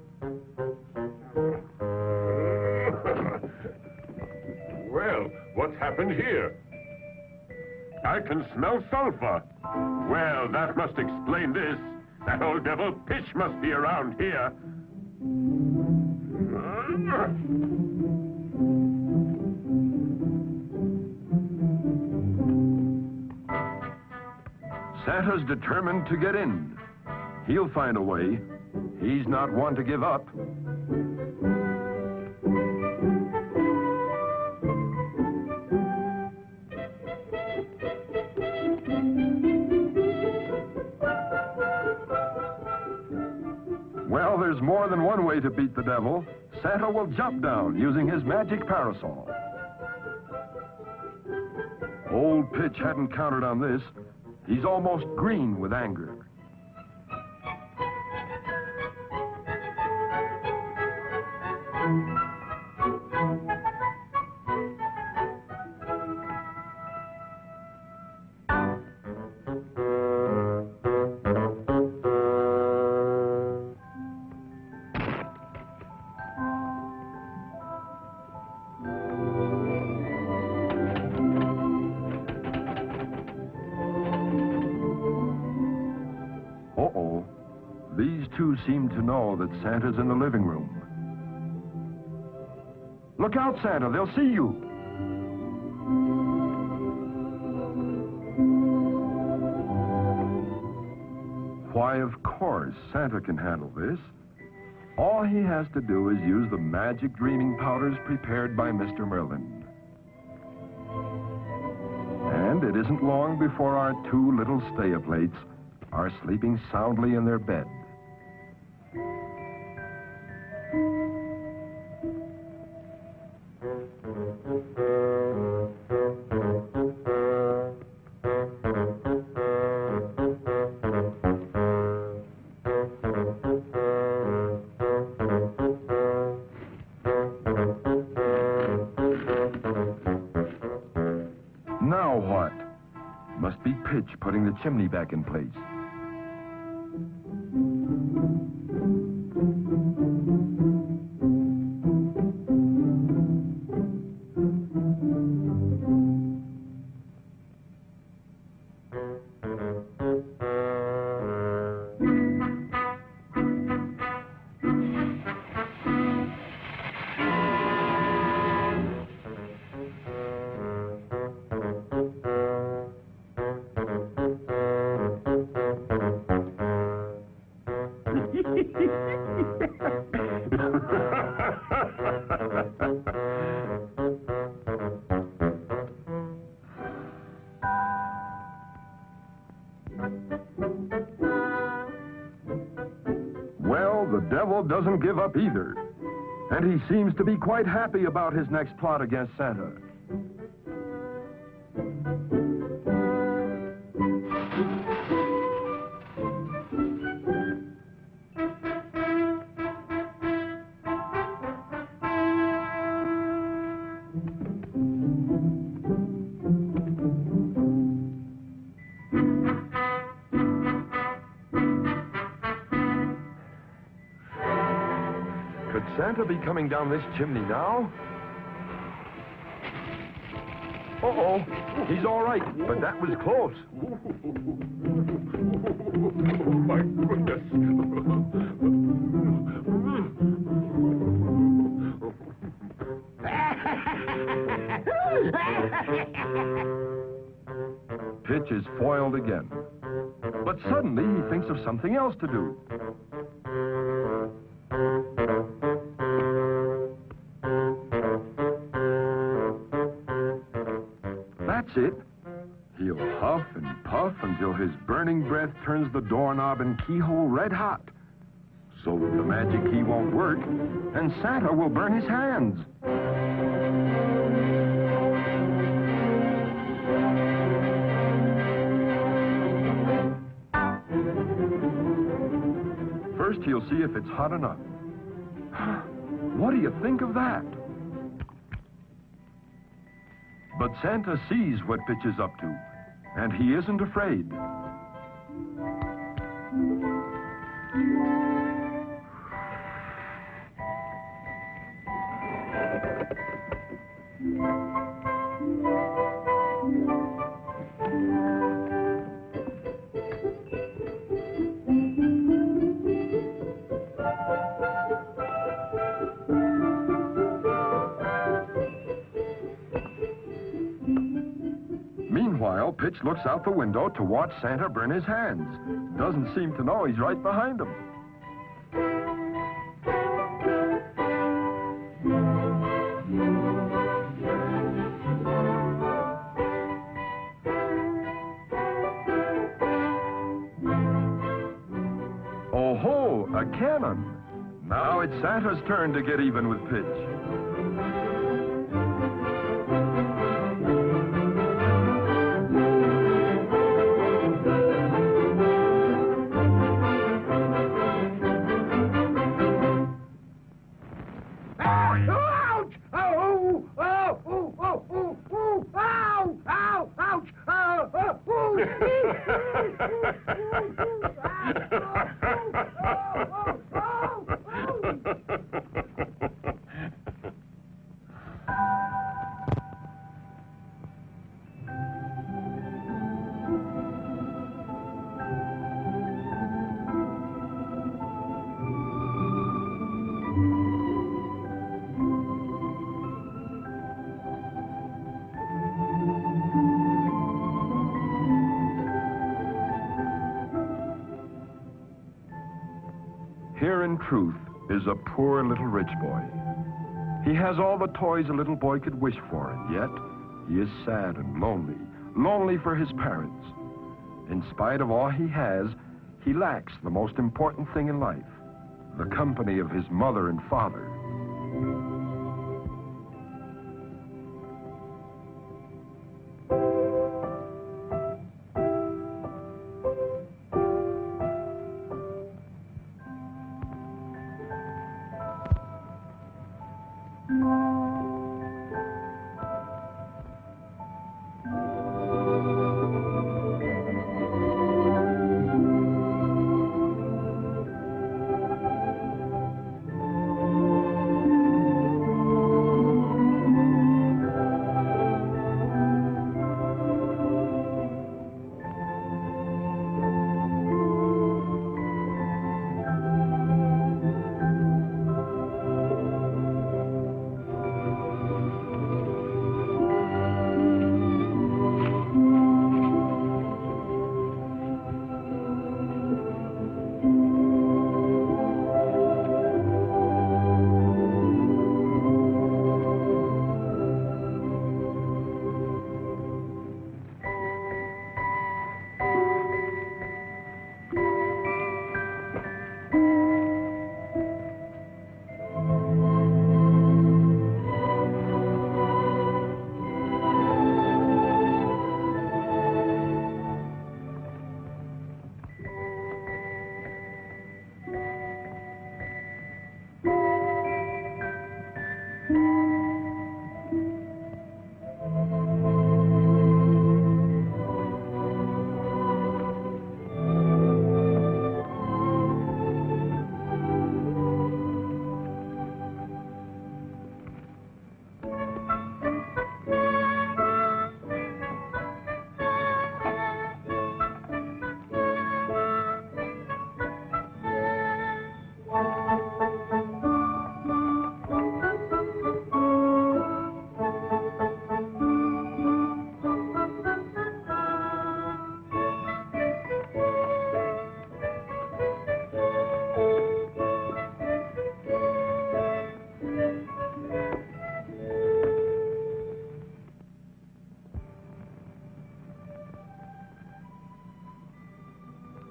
Speaker 6: Well, what's happened here? I can smell sulfur. Well, that must explain this. That old devil Pitch must be around here.
Speaker 2: Santa's determined to get in. He'll find a way. He's not one to give up. more than one way to beat the devil. Santa will jump down using his magic parasol. Old Pitch hadn't counted on this. He's almost green with anger. Uh-oh. These two seem to know that Santa's in the living room. Look out, Santa. They'll see you. Why, of course, Santa can handle this. All he has to do is use the magic dreaming powders prepared by Mr. Merlin. And it isn't long before our two little stay-a-plates are sleeping soundly in their bed. Now what? Must be Pitch putting the chimney back in place. Well, the devil doesn't give up either. And he seems to be quite happy about his next plot against Santa. Could Santa be coming down this chimney now? Uh-oh, he's all right, but that was close.
Speaker 6: Oh, my goodness.
Speaker 2: Pitch is foiled again. But suddenly he thinks of something else to do. That's it. He'll huff and puff until his burning breath turns the doorknob and keyhole red hot. So that the magic key won't work, and Santa will burn his hands. First, he'll see if it's hot enough. What do you think of that? But Santa sees what Pitch is up to, and he isn't afraid. Meanwhile, Pitch looks out the window to watch Santa burn his hands. Doesn't seem to know he's right behind him. Oh ho, a cannon. Now it's Santa's turn to get even with Pidge.
Speaker 4: Ouch! Oh! Oh! Oh! Oh! Oh! Oh! Ow! Ow! Ouch! Oh! Oh!
Speaker 2: Here in truth is a poor little rich boy. He has all the toys a little boy could wish for, and yet he is sad and lonely, lonely for his parents. In spite of all he has, he lacks the most important thing in life, the company of his mother and father.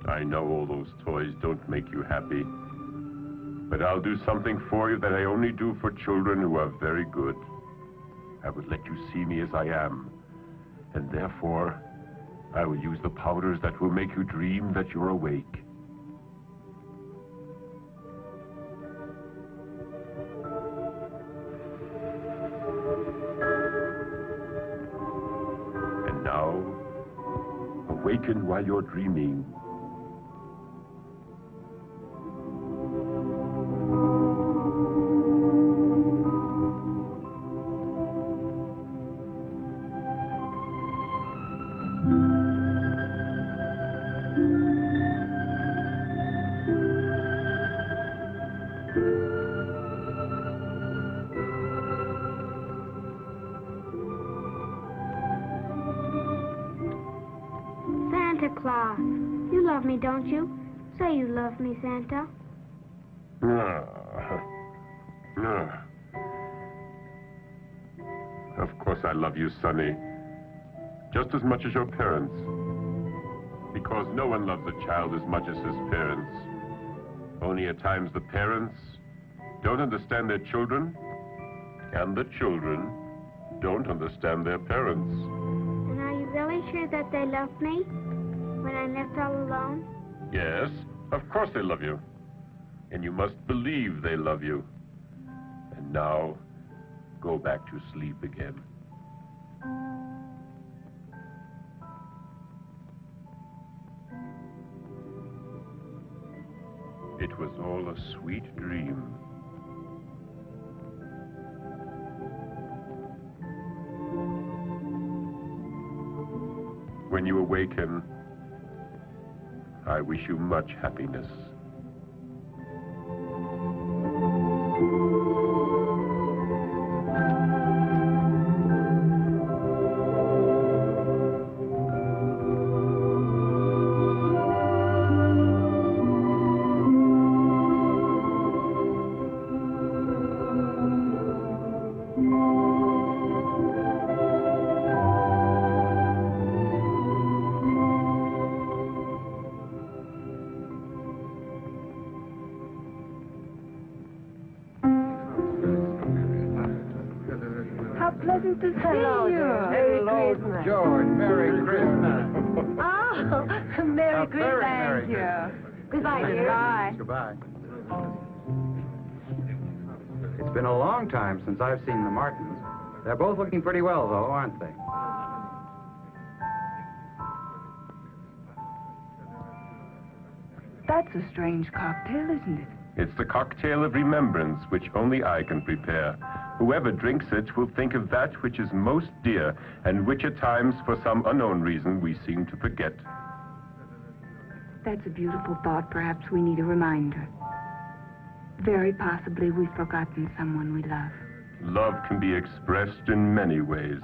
Speaker 6: I know all those toys don't make you happy, but I'll do something for you that I only do for children who are very good. I would let you see me as I am, and therefore, I will use the powders that will make you dream that you're awake. And now, awaken while you're dreaming.
Speaker 11: Santa Claus, you love me, don't you? Say you love me, Santa.
Speaker 6: Of course I love you, Sonny. Just as much as your parents. Because no one loves a child as much as his parents. Only at times the parents don't understand their children, and the children don't understand their parents.
Speaker 11: And are you really sure that they loved me when I'm left all alone?
Speaker 6: Yes, of course they love you. And you must believe they love you. And now, go back to sleep again. It was all a sweet dream. When you awaken, I wish you much happiness.
Speaker 5: Pleasant to see you.
Speaker 16: Hello, George. Merry Christmas.
Speaker 5: Oh, Merry Christmas. Thank you. Goodbye, dear.
Speaker 13: Goodbye. It's been a long time since I've seen the Martins. They're both looking pretty well, though, aren't they?
Speaker 12: That's a strange cocktail, isn't it?
Speaker 6: It's the cocktail of remembrance which only I can prepare. Whoever drinks it will think of that which is most dear and which at times, for some unknown reason, we seem to forget.
Speaker 12: That's a beautiful thought. Perhaps we need a reminder. Very possibly we've forgotten someone we love.
Speaker 6: Love can be expressed in many ways,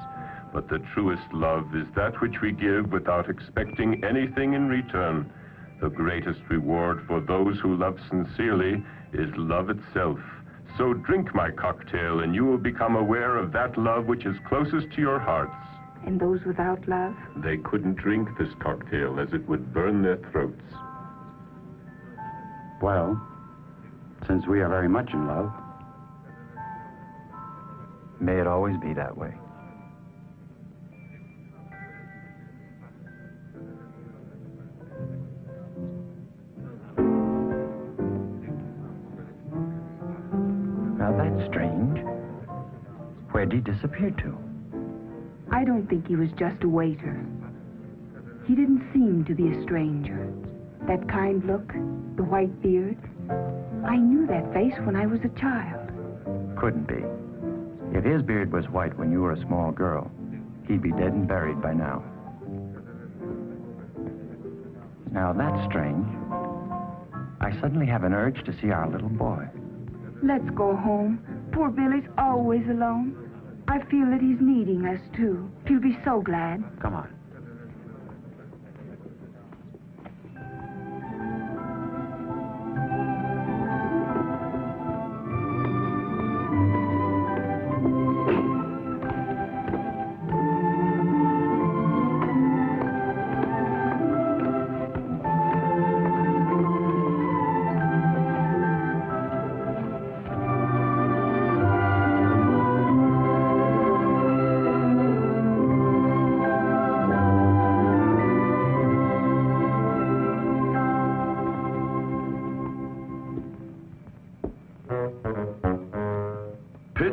Speaker 6: but the truest love is that which we give without expecting anything in return. The greatest reward for those who love sincerely is love itself. So drink my cocktail, and you will become aware of that love which is closest to your hearts.
Speaker 12: And those without love?
Speaker 6: They couldn't drink this cocktail, as it would burn their throats.
Speaker 13: Well, since we are very much in love, may it always be that way. Now that's strange. Where'd he disappear to?
Speaker 12: I don't think he was just a waiter. He didn't seem to be a stranger. That kind look, the white beard. I knew that face when I was a child.
Speaker 13: Couldn't be. If his beard was white when you were a small girl, he'd be dead and buried by now. Now that's strange. I suddenly have an urge to see our little boy.
Speaker 12: Let's go home. Poor Billy's always alone. I feel that he's needing us, too. He'll be so glad.
Speaker 13: Come on.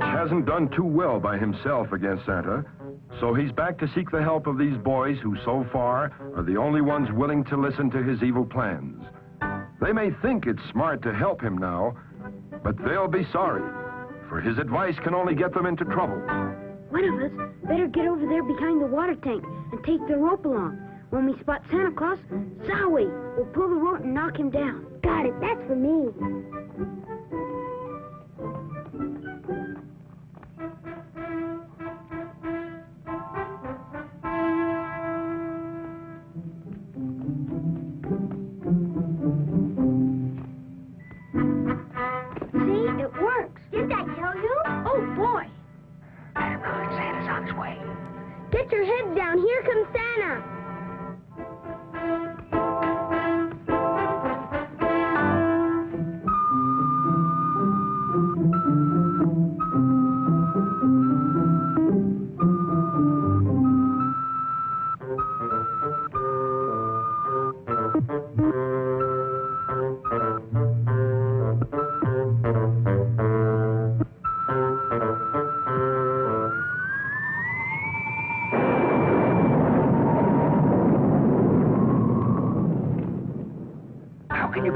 Speaker 2: Hasn't done too well by himself against Santa, so he's back to seek the help of these boys who so far are the only ones willing to listen to his evil plans. They may think it's smart to help him now, but they'll be sorry, for his advice can only get them into trouble.
Speaker 11: One of us better get over there behind the water tank and take the rope along. When we spot Santa Claus, Zowie, we'll pull the rope and knock him down. Got it, that's for me. Get your head down. Here comes Santa.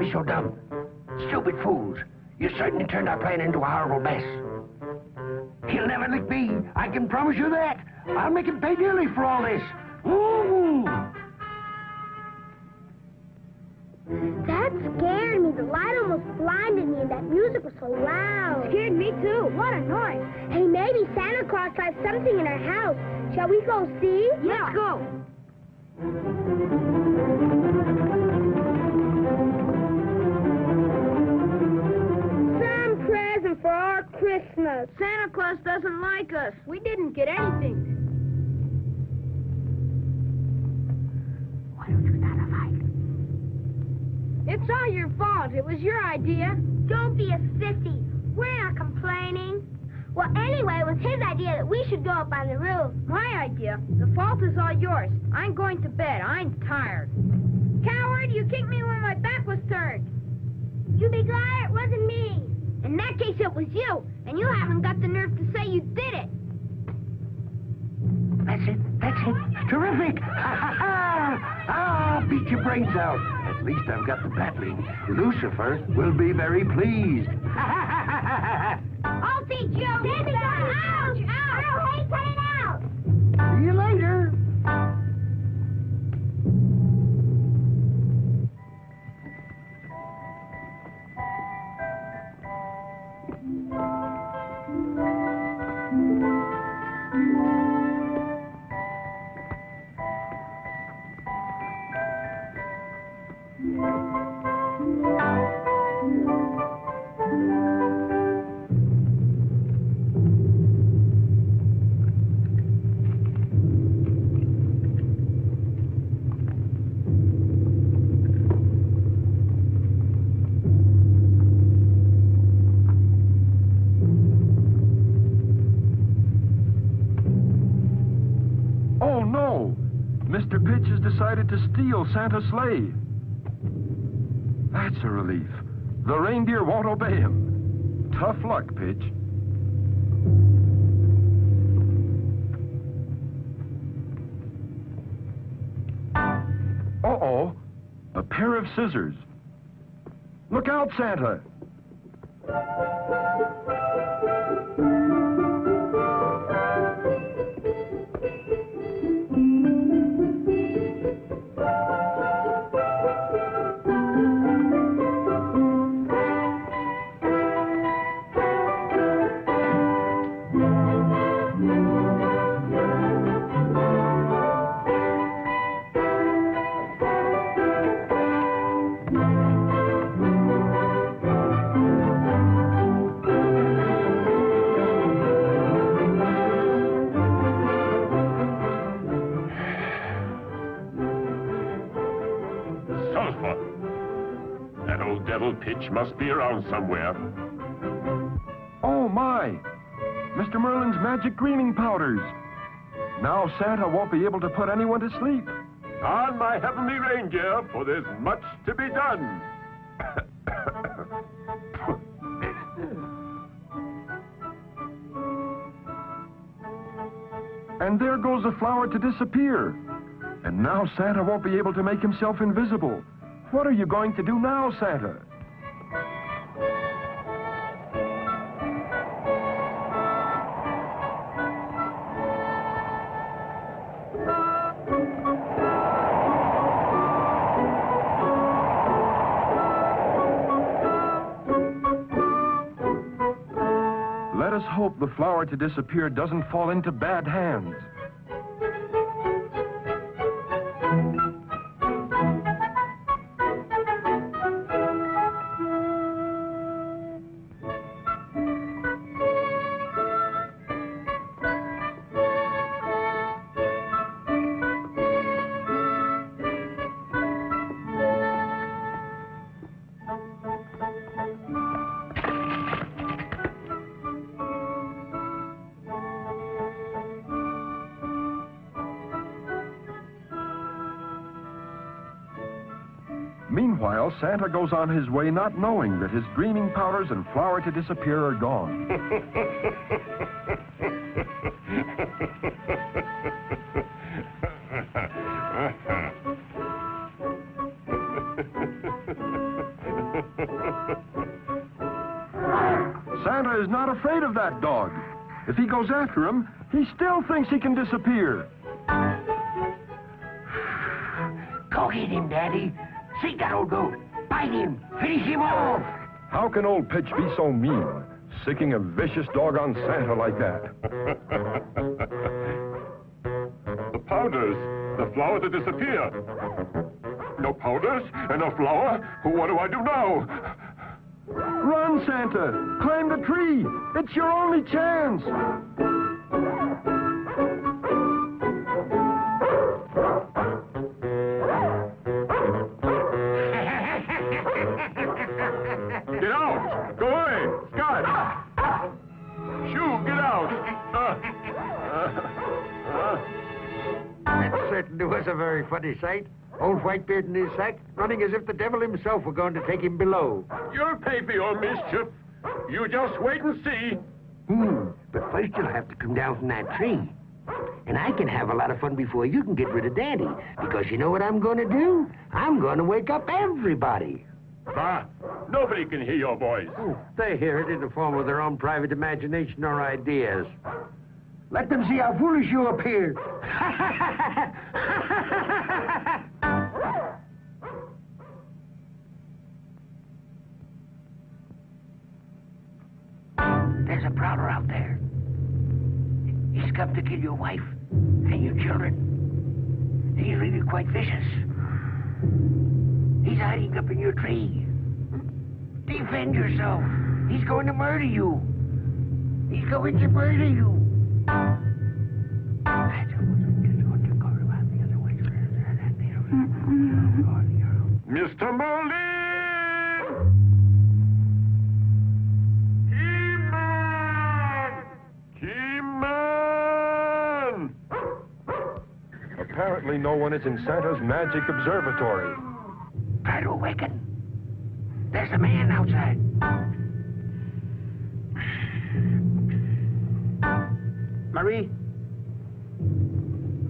Speaker 15: Don't be so dumb. Stupid fools. You certainly turned our plan into a horrible mess. He'll never lick me. I can promise you that. I'll make him pay dearly for all this. Ooh.
Speaker 11: That scared me. The light almost blinded me, and that music was so loud. It scared me, too. What a noise. Hey, maybe Santa Claus left something in our house. Shall we go see?
Speaker 8: Yeah. Let's go.
Speaker 11: Some present for our Christmas.
Speaker 8: Santa Claus doesn't like us. We didn't get anything.
Speaker 15: Why don't you start a fight?
Speaker 8: It's all your fault. It was your idea.
Speaker 11: Don't be a sissy. We're not complaining. Well, anyway, it was his idea that we should go up on the roof.
Speaker 8: My idea. The fault is all yours. I'm going to bed. I'm tired. Coward, you kicked me when my back was turned.
Speaker 11: You be glad it wasn't me. In that case, it was you, and you haven't got the nerve to say you did it.
Speaker 15: That's it. That's it. Terrific. I'll beat your brains out. At least I've got the battling. Lucifer will be very pleased.
Speaker 11: I'll teach you. Baby, ouch! Ouch! I hate cutting out.
Speaker 15: See you later.
Speaker 6: Mr. Pitch has decided to steal Santa's sleigh. That's a relief. The reindeer won't obey him. Tough luck, Pitch. Uh-oh. A pair of scissors. Look out, Santa. Pitch must be around somewhere. Oh, my! Mr. Merlin's magic dreaming powders. Now Santa won't be able to put anyone to sleep. On my heavenly reindeer, for there's much to be done. And there goes the flower to disappear. And now Santa won't be able to make himself invisible. What are you going to do now, Santa? Let us hope the flower to disappear doesn't fall into bad hands. Meanwhile, Santa goes on his way not knowing that his dreaming powders and flower to disappear are gone.
Speaker 2: not afraid of that dog. If he goes after him, he still thinks he can disappear.
Speaker 15: Go get him, Daddy. See that old goat. Bite him. Finish him off.
Speaker 2: How can old Pitch be so mean, sicking a vicious dog on Santa like that?
Speaker 6: The powders. The flower that disappeared. No powders and no flower? What do I do now?
Speaker 2: Run, Santa! Climb the tree! It's your only chance!
Speaker 6: Get out! Go away! Scott! Shoo, get out!
Speaker 4: That certainly was a very funny sight. Old Whitebeard in his sack, running as if the devil himself were going to take him below.
Speaker 6: You'll pay for your mischief. You just wait and see.
Speaker 15: But first you'll have to come down from that tree. And I can have a lot of fun before you can get rid of Daddy. Because you know what I'm going to do? I'm going to wake up everybody.
Speaker 6: Bah! Nobody can hear your voice.
Speaker 4: They hear it in the form of their own private imagination or ideas.
Speaker 15: Let them see how foolish you appear. There's a prowler out there. He's come to kill your wife and your children. He's really quite vicious. He's hiding up in your tree. Defend yourself. He's going to murder you. He's going to murder you.
Speaker 6: Mr. Merlin! Keyman!
Speaker 2: Apparently no one is in Santa's magic observatory.
Speaker 15: Try to awaken. There's a man outside.
Speaker 8: Marie?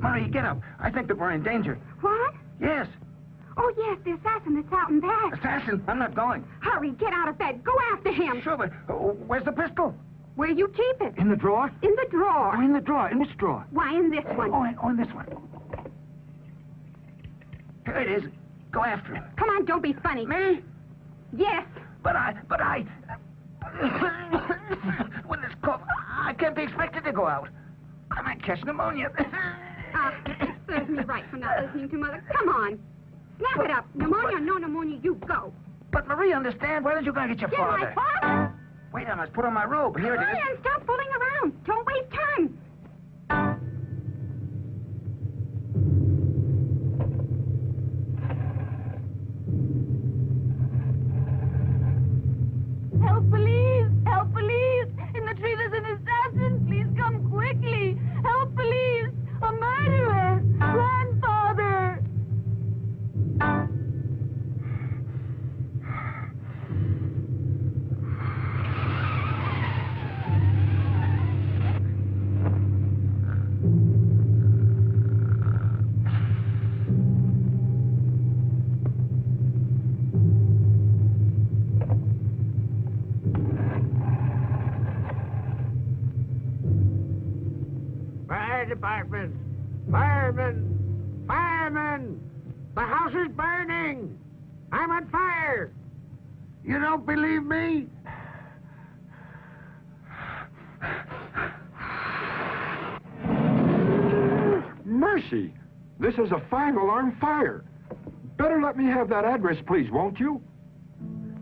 Speaker 8: Marie, get up. I think that we're in danger.
Speaker 11: What?
Speaker 8: Yes.
Speaker 11: Oh, yes, the assassin that's out in back.
Speaker 8: Assassin, I'm not going.
Speaker 11: Hurry, get out of bed. Go after him.
Speaker 8: Sure, but where's the pistol?
Speaker 11: Where you keep it?
Speaker 8: In the drawer?
Speaker 11: In the drawer.
Speaker 8: Oh, in the drawer. In which drawer?
Speaker 11: Why, in this one.
Speaker 8: Oh, in this one. Here it is. Go after him.
Speaker 11: Come on, don't be funny.
Speaker 8: Me?
Speaker 11: Yes.
Speaker 8: But I... When this cough, I can't be expected to go out. I might catch pneumonia.
Speaker 11: It serves me right for not listening to Mother. Come on. Snap it up. Pneumonia or no pneumonia, you go.
Speaker 8: But Marie, understand. Why don't you go and get your father?
Speaker 11: Get my father?
Speaker 8: Wait, I must put on my robe. Here it is.
Speaker 11: Hurry and stop fooling around. Don't waste time.
Speaker 3: Help, police! Help, police! In the tree there's an assassin. Please come quickly. Help, police! A murderer! Grandfather!
Speaker 4: Fire department! Firemen! Firemen! The house is burning! I'm on fire! You don't believe me?
Speaker 2: Mercy! This is a five-alarm fire. Better let me have that address, please, won't you?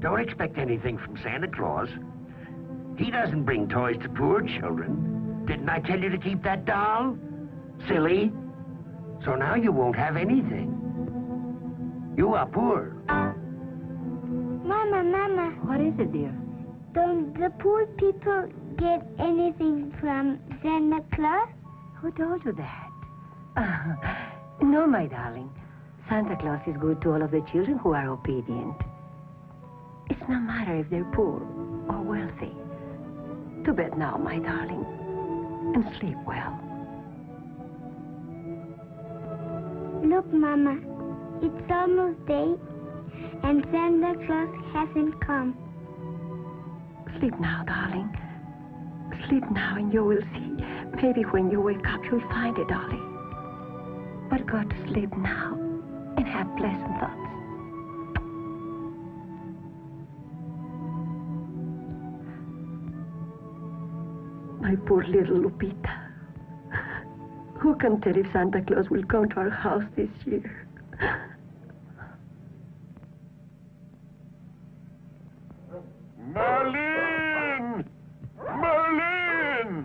Speaker 15: Don't expect anything from Santa Claus. He doesn't bring toys to poor children. Didn't I tell you to keep that doll? Silly. So now you won't have anything. You are poor.
Speaker 3: Mama.
Speaker 5: What is it, dear?
Speaker 3: Don't the poor people get anything from Santa Claus?
Speaker 5: Who told you that? No, my darling. Santa Claus is good to all of the children who are obedient. It's no matter if they're poor or wealthy. To bed now, my darling, and sleep well.
Speaker 3: Look, Mama. It's almost day, and Santa Claus hasn't come.
Speaker 5: Sleep now, darling, Sleep now and you will see. Maybe when you wake up, you'll find it, Ollie. But go to sleep now and have pleasant thoughts. My poor little Lupita. Who can tell if Santa Claus will come to our house this year?
Speaker 6: Merlin! Merlin!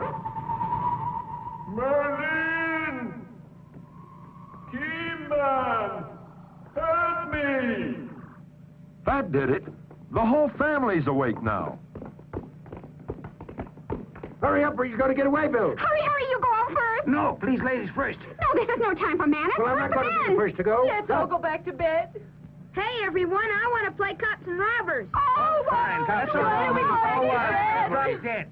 Speaker 6: Merlin! Keyman! Help me!
Speaker 2: That did it. The whole family's awake now.
Speaker 4: Hurry up or he's going to get away, Bill.
Speaker 11: Hurry, you go out first.
Speaker 8: No, please, ladies first.
Speaker 11: No, this is no time for manners.
Speaker 4: Well, I'm not going to be the first to go.
Speaker 14: Let's all go back to bed.
Speaker 11: Hey, everyone, I want to play cops and robbers.
Speaker 8: Oh, fine, cops and robbers. Right then.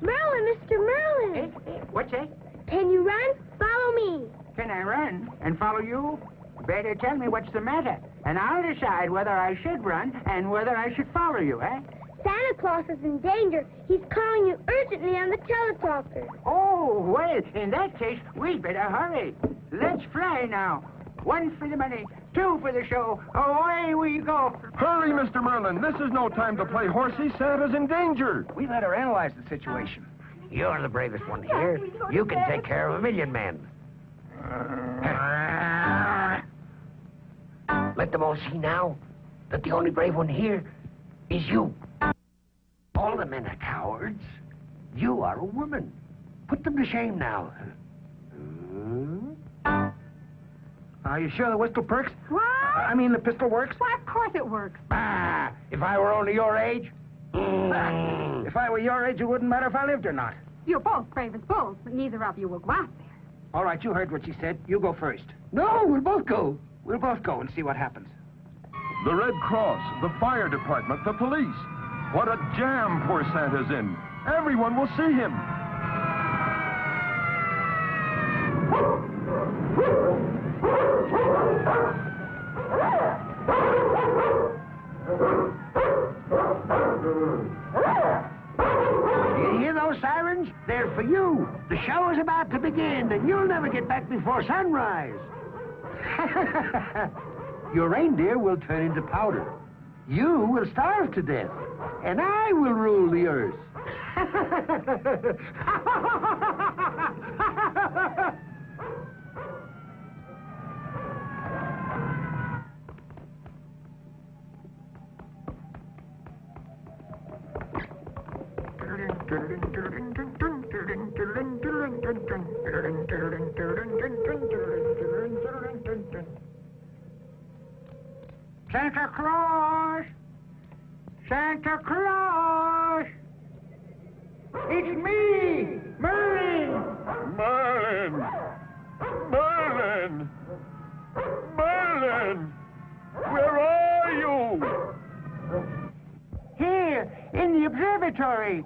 Speaker 11: Merlin, Mr. Merlin.
Speaker 8: What's that?
Speaker 11: Can you run? Follow me.
Speaker 8: Can I run and follow you? Better tell me what's the matter, and I'll decide whether I should run and whether I should follow you, eh?
Speaker 11: Santa Claus is in danger. He's calling you urgently on the teletalker.
Speaker 8: Oh, well, in that case, we'd better hurry. Let's fly now. 1 for the money, 2 for the show. Away we go.
Speaker 2: Hurry, Mr. Merlin. This is no time to play horsey. Santa's in danger.
Speaker 15: We better analyze the situation. You're the bravest one here. You can take care of 1,000,000 men. Let them all see now that the only brave one here is you. All the men are cowards. You are a woman. Put them to shame now.
Speaker 8: Are you sure the whistle perks?
Speaker 11: What?
Speaker 8: I mean, the pistol works?
Speaker 11: Why, of course it works.
Speaker 8: Ah, if I were only your age. If I were your age, it wouldn't matter if I lived or not.
Speaker 14: You're both brave as bulls, but neither of you will go out there.
Speaker 8: All right, you heard what she said. You go first. No, we'll both go. We'll both go and see what happens.
Speaker 2: The Red Cross, the fire department, the police. What a jam poor Santa's in. Everyone will see him.
Speaker 15: You hear those sirens? They're for you. The show is about to begin, and you'll never get back before sunrise. Your reindeer will turn into powder. You will starve to death, and I will rule the earth.
Speaker 8: Santa Claus! Santa Claus! It's me, Merlin!
Speaker 6: Merlin! Merlin! Merlin! Where are you?
Speaker 8: Here, in the observatory.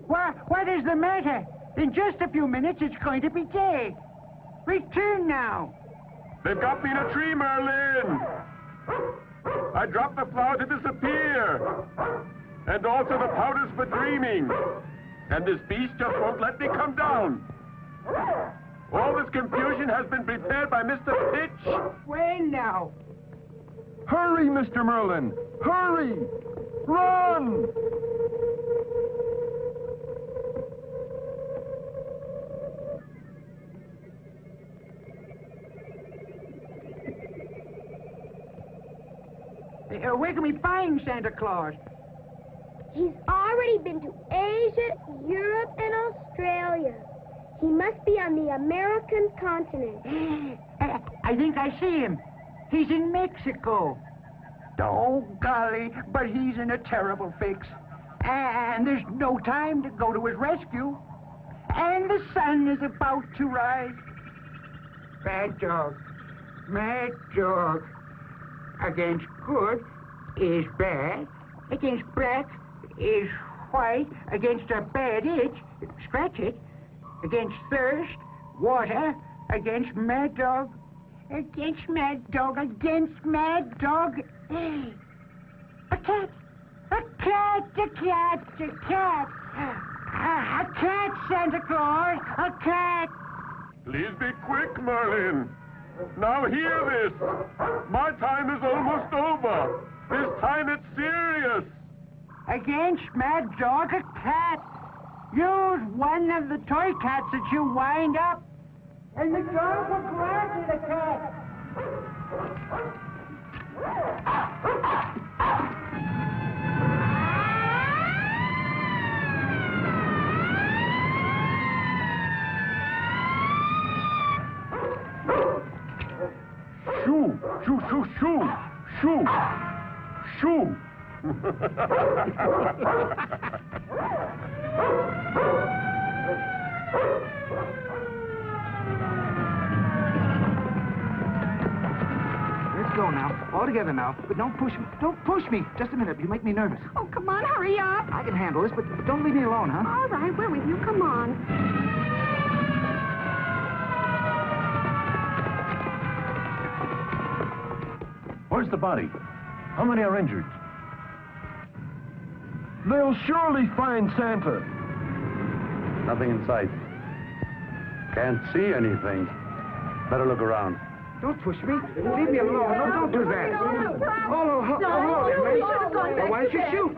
Speaker 8: What is the matter? In just a few minutes, it's going to be day. Return now.
Speaker 6: They've got me in a tree, Merlin! I dropped the flower to disappear. And also the powders for dreaming. And this beast just won't let me come down. All this confusion has been prepared by Mr. Pitch.
Speaker 8: Well, now.
Speaker 2: Hurry, Mr. Merlin. Hurry. Run.
Speaker 8: Where can we find Santa Claus?
Speaker 11: He's already been to Asia, Europe, and Australia. He must be on the American continent.
Speaker 8: I think I see him. He's in Mexico. Oh, golly, but he's in a terrible fix. And there's no time to go to his rescue. And the sun is about to rise. Mad dog. Mad dog. Against good is bad. Against black is white. Against a bad itch, scratch it. Against thirst, water. Against mad dog. Against mad dog. Against mad dog. A cat. A cat, a cat, a cat. A cat, Santa Claus, a cat.
Speaker 6: Please be quick, Merlin. Now hear this. My time is almost over. This time it's serious.
Speaker 8: Against Mad Dog, a cat. Use one of the toy cats that you wind up. And the dog will go after the cat.
Speaker 6: Shoo, shoo, shoo, shoo, shoo, shoo.
Speaker 4: Let's go now. All together now. But don't push me. Don't push me. Just a minute. You make me nervous.
Speaker 14: Oh, come on, hurry up.
Speaker 4: I can handle this, but don't leave me alone, huh?
Speaker 14: All right, we're with you. Come on.
Speaker 9: Where's the body? How many are injured?
Speaker 6: They'll surely find Santa.
Speaker 7: Nothing in sight. Can't see anything. Better look around.
Speaker 4: Don't push me. Leave me alone. No, don't do that. Why don't you shoot?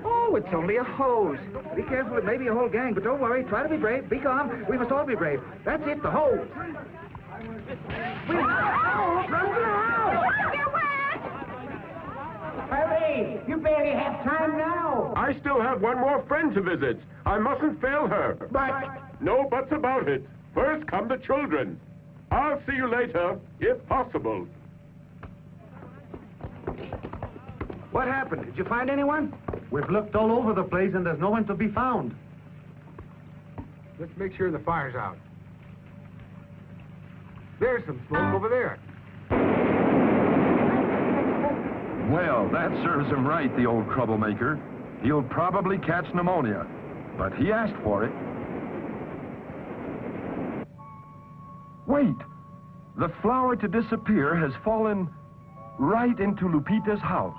Speaker 4: Oh, it's only a hose. Be careful. It may be a whole gang, but don't worry. Try to be brave. Be calm. We must all be brave. That's it, the hose.
Speaker 8: Hurry! You barely have time now.
Speaker 6: I still have one more friend to visit. I mustn't fail her.
Speaker 8: But...
Speaker 6: No buts about it. First come the children. I'll see you later, if possible.
Speaker 4: What happened? Did you find anyone?
Speaker 9: We've looked all over the place and there's no one to be found.
Speaker 10: Let's make sure the fire's out. There's some smoke over there.
Speaker 17: Well, that serves him right, the old troublemaker. He'll probably catch pneumonia, but he asked for it. Wait! The flower to disappear has fallen right into Lupita's house.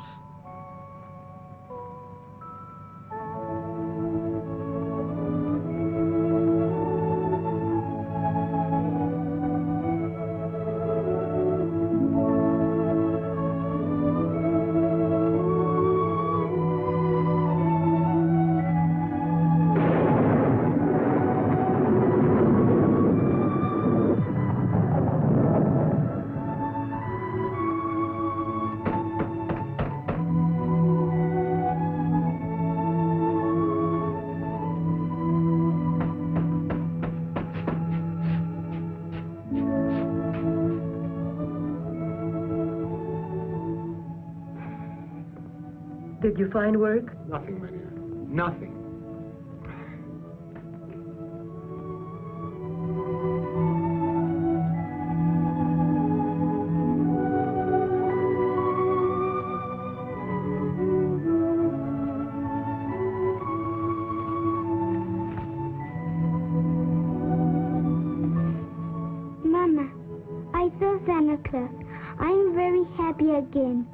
Speaker 5: Did you find work?
Speaker 10: Nothing, Lydia. Nothing.
Speaker 3: Mama, I saw Santa Claus. I'm very happy again.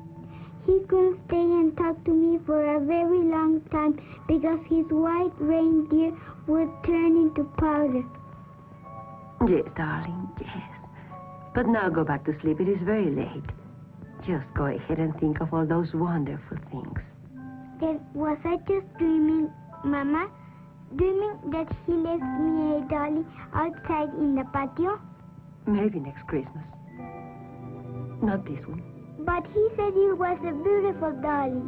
Speaker 3: He couldn't stay and talk to me for a very long time because his white reindeer would turn into powder.
Speaker 5: Yes, darling, yes. But now go back to sleep. It is very late. Just go ahead and think of all those wonderful things.
Speaker 3: Then was I just dreaming, Mama? Dreaming that he left me a dolly outside in the patio?
Speaker 5: Maybe next Christmas. Not this one.
Speaker 3: But he said it was a beautiful dolly.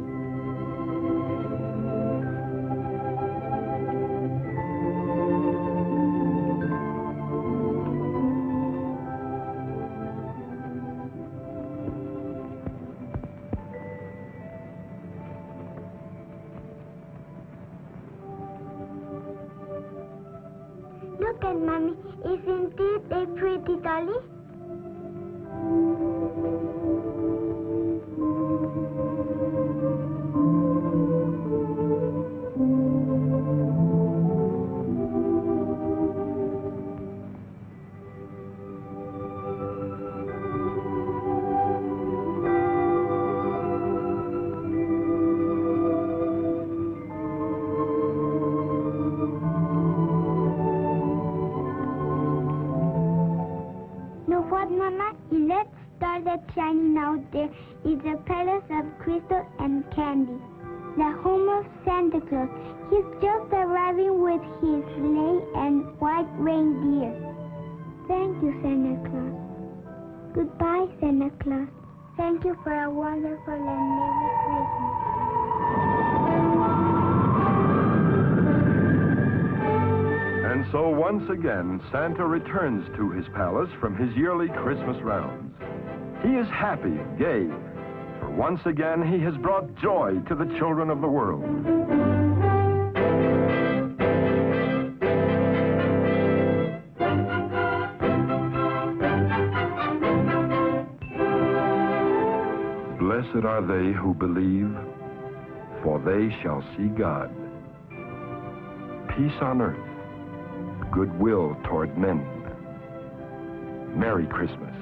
Speaker 3: Look at Mommy. Isn't it a pretty dolly? Mama, in that star that's shining out there is a palace of crystal and candy. The home of Santa Claus. He's just arriving with his sleigh and white reindeer. Thank you, Santa Claus. Goodbye, Santa Claus. Thank you for a wonderful and Merry Christmas.
Speaker 17: And so once again, Santa returns to his palace from his yearly Christmas rounds. He is happy and gay, for once again he has brought joy to the children of the world. Blessed are they who believe, for they shall see God. Peace on earth, goodwill toward men. Merry Christmas.